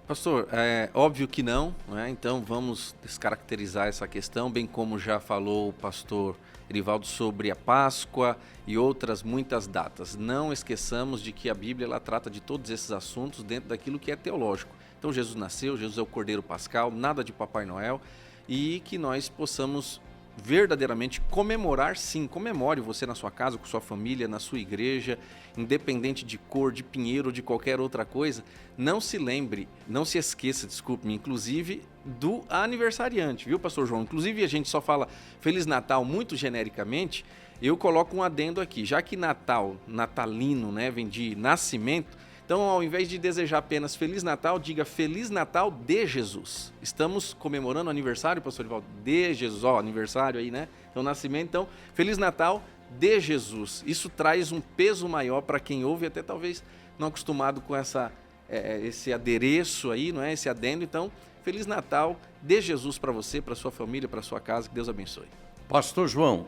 Pastor, é óbvio que não, né? Então vamos descaracterizar essa questão, bem como já falou o pastor Erivaldo sobre a Páscoa e outras muitas datas. Não esqueçamos de que a Bíblia ela trata de todos esses assuntos dentro daquilo que é teológico. Então Jesus nasceu, Jesus é o Cordeiro Pascal, nada de Papai Noel, e que nós possamos verdadeiramente comemorar, sim, comemore você na sua casa, com sua família, na sua igreja, independente de cor, de pinheiro ou de qualquer outra coisa. Não se lembre, não se esqueça, desculpe-me, inclusive do aniversariante, viu, pastor João? Inclusive a gente só fala Feliz Natal muito genericamente, Eu coloco um adendo aqui, já que Natal, natalino, né, vem de nascimento, então ao invés de desejar apenas Feliz Natal, diga Feliz Natal de Jesus. Estamos comemorando o aniversário, pastor Evaldo, de Jesus, aniversário aí, né? Então nascimento, então Feliz Natal de Jesus. Isso traz um peso maior para quem ouve, até talvez não acostumado com esse adereço aí, não é? Esse adendo. Então, Feliz Natal de Jesus para você, para sua família, para sua casa. Que Deus abençoe. Pastor João,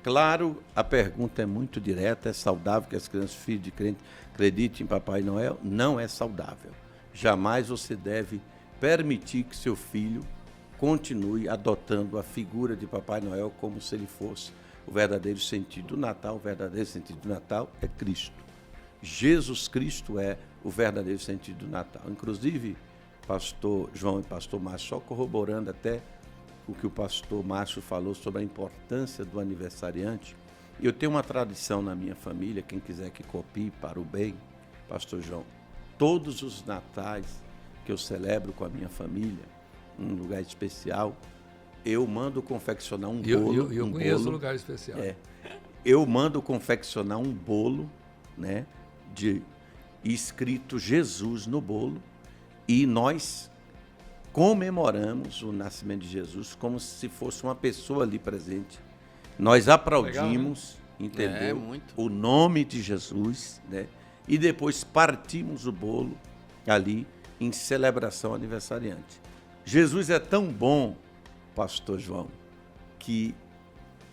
claro, a pergunta é muito direta. É saudável que as crianças, filhos de crente, acreditem em Papai Noel? Não é saudável. Jamais você deve permitir que seu filho continue adotando a figura de Papai Noel como se ele fosse o verdadeiro sentido do Natal. O verdadeiro sentido do Natal é Cristo. Jesus Cristo é o verdadeiro sentido do Natal. Inclusive, pastor João e pastor Márcio, só corroborando até o que o pastor Márcio falou sobre a importância do aniversariante. Eu tenho uma tradição na minha família, quem quiser que copie para o bem, pastor João, todos os natais que eu celebro com a minha família, num lugar especial, eu mando confeccionar um bolo. Eu conheço um lugar especial. Eu mando confeccionar um bolo, né, escrito Jesus no bolo, e nós comemoramos o nascimento de Jesus como se fosse uma pessoa ali presente. Nós aplaudimos, legal, né? Entendeu? O nome de Jesus, né? E depois partimos o bolo ali em celebração aniversariante. Jesus é tão bom, pastor João, que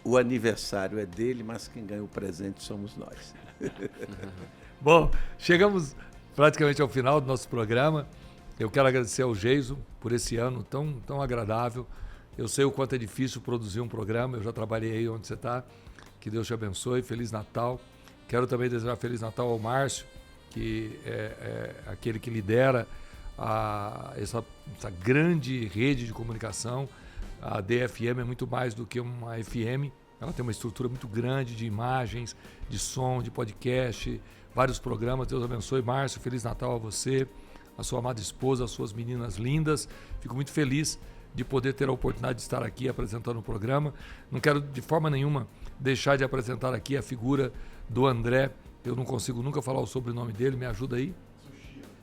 o aniversário é dele, mas quem ganha o presente somos nós. Bom, chegamos praticamente ao final do nosso programa. Eu quero agradecer ao Geiso por esse ano tão agradável. Eu sei o quanto é difícil produzir um programa, eu já trabalhei aí onde você está. Que Deus te abençoe, Feliz Natal. Quero também desejar Feliz Natal ao Márcio, que é aquele que lidera essa grande rede de comunicação. A DFM é muito mais do que uma FM, ela tem uma estrutura muito grande de imagens, de som, de podcast, vários programas. Deus abençoe, Márcio, Feliz Natal a você, a sua amada esposa, as suas meninas lindas. Fico muito feliz de poder ter a oportunidade de estar aqui apresentando o programa. Não quero de forma nenhuma deixar de apresentar aqui a figura do André. Eu não consigo nunca falar o sobrenome dele, me ajuda aí?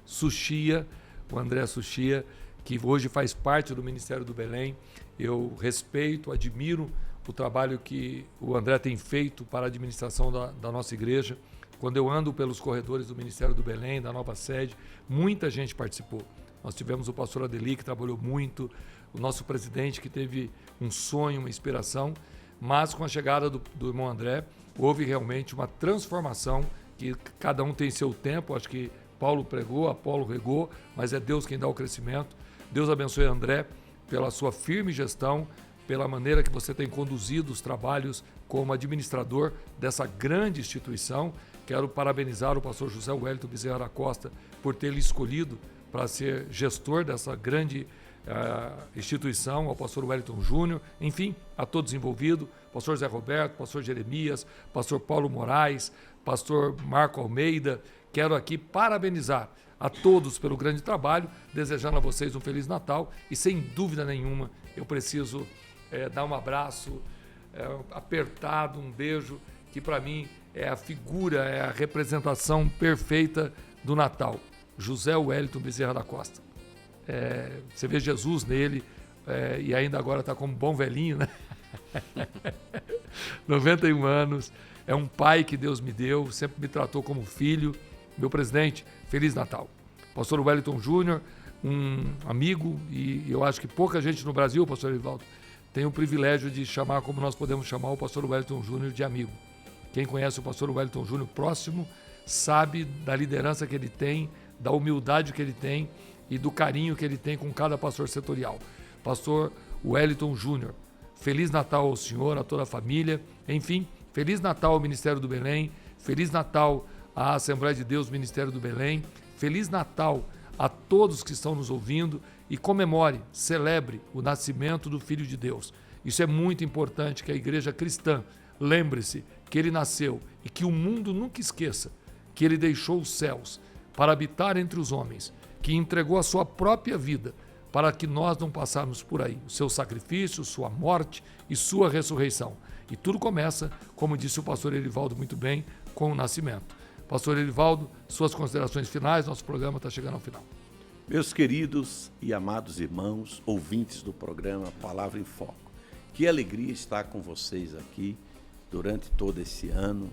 Suchia, o André Suchia, que hoje faz parte do Ministério do Belém. Eu respeito, admiro o trabalho que o André tem feito para a administração da nossa igreja. Quando eu ando pelos corredores do Ministério do Belém, da nova sede, muita gente participou. Nós tivemos o pastor Adeli, que trabalhou muito, o nosso presidente, que teve um sonho, uma inspiração, mas com a chegada do irmão André, houve realmente uma transformação, que cada um tem seu tempo. Acho que Paulo pregou, Apolo regou, mas é Deus quem dá o crescimento. Deus abençoe André pela sua firme gestão, pela maneira que você tem conduzido os trabalhos como administrador dessa grande instituição. Quero parabenizar o pastor José Wellington Bezerra da Costa por ter lhe escolhido para ser gestor dessa grande instituição, ao pastor Wellington Júnior, enfim, a todos envolvidos, pastor Zé Roberto, pastor Jeremias, pastor Paulo Moraes, pastor Marco Almeida. Quero aqui parabenizar a todos pelo grande trabalho, desejando a vocês um Feliz Natal e, sem dúvida nenhuma, eu preciso dar um abraço apertado, um beijo, que para mim é a figura, é a representação perfeita do Natal. José Wellington Bezerra da Costa. Você vê Jesus nele, e ainda agora está como bom velhinho, né? 91 anos, é um pai que Deus me deu, sempre me tratou como filho. Meu presidente, Feliz Natal. Pastor Wellington Júnior, um amigo, e eu acho que pouca gente no Brasil, pastor Evaldo, tem o privilégio de chamar, como nós podemos chamar o pastor Wellington Júnior, de amigo. Quem conhece o pastor Wellington Júnior próximo sabe da liderança que ele tem, da humildade que ele tem e do carinho que ele tem com cada pastor setorial. Pastor Wellington Júnior, Feliz Natal ao senhor, a toda a família. Enfim, Feliz Natal ao Ministério do Belém, Feliz Natal à Assembleia de Deus, Ministério do Belém, Feliz Natal a todos que estão nos ouvindo, e comemore, celebre o nascimento do Filho de Deus. Isso é muito importante, que a igreja cristã lembre-se que ele nasceu e que o mundo nunca esqueça que ele deixou os céus para habitar entre os homens, que entregou a sua própria vida para que nós não passássemos por aí, o seu sacrifício, sua morte e sua ressurreição. E tudo começa, como disse o pastor Erivaldo muito bem, com o nascimento. Pastor Erivaldo, suas considerações finais, nosso programa está chegando ao final. Meus queridos e amados irmãos, ouvintes do programa Palavra em Foco, que alegria estar com vocês aqui durante todo esse ano,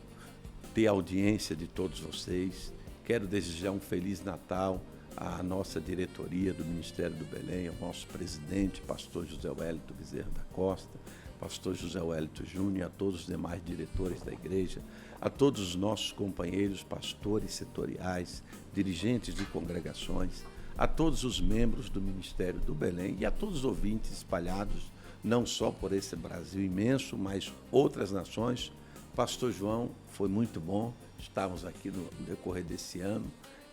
ter a audiência de todos vocês. Quero desejar um Feliz Natal à nossa diretoria do Ministério do Belém, ao nosso presidente, pastor José Wellington Bezerra da Costa, pastor José Wellington Júnior, e a todos os demais diretores da igreja, a todos os nossos companheiros, pastores setoriais, dirigentes de congregações, a todos os membros do Ministério do Belém e a todos os ouvintes espalhados, não só por esse Brasil imenso, mas outras nações. Pastor João, foi muito bom estarmos aqui no decorrer desse ano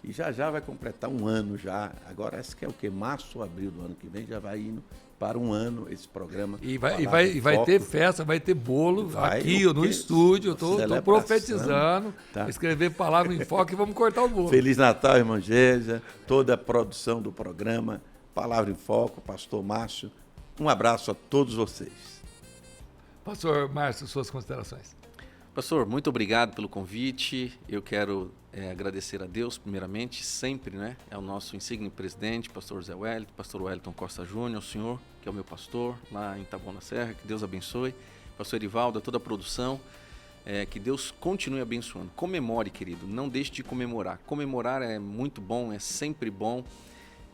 e já vai completar um ano já. Agora, esse que é o quê? Março ou abril do ano que vem, já vai indo para um ano esse programa. E vai ter festa, vai ter bolo aqui no estúdio. Eu estou profetizando, escrever Palavra em Foco e vamos cortar o bolo. Feliz Natal, irmã Geisa, toda a produção do programa Palavra em Foco, pastor Márcio. Um abraço a todos vocês. Pastor Márcio, suas considerações. Pastor, muito obrigado pelo convite. Eu quero agradecer a Deus, primeiramente, sempre, né? É o nosso insigne presidente, pastor Zé Wellington, pastor Wellington Costa Júnior, o senhor, que é o meu pastor, lá em Taboão da Serra, que Deus abençoe. Pastor Erivaldo, toda a produção, que Deus continue abençoando. Comemore, querido, não deixe de comemorar. Comemorar é muito bom, é sempre bom,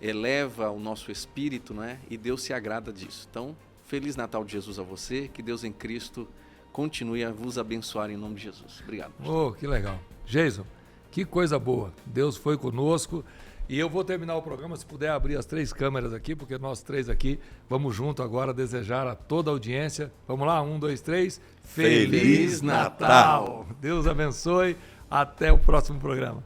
eleva o nosso espírito, né? E Deus se agrada disso. Então, Feliz Natal de Jesus a você, que Deus em Cristo continue a vos abençoar em nome de Jesus. Obrigado. Oh, que legal. Jason, que coisa boa. Deus foi conosco. E eu vou terminar o programa, se puder abrir as 3 câmeras aqui, porque nós 3 aqui vamos junto agora desejar a toda a audiência. Vamos lá, 1, 2, 3. Feliz Natal! Deus abençoe. Até o próximo programa.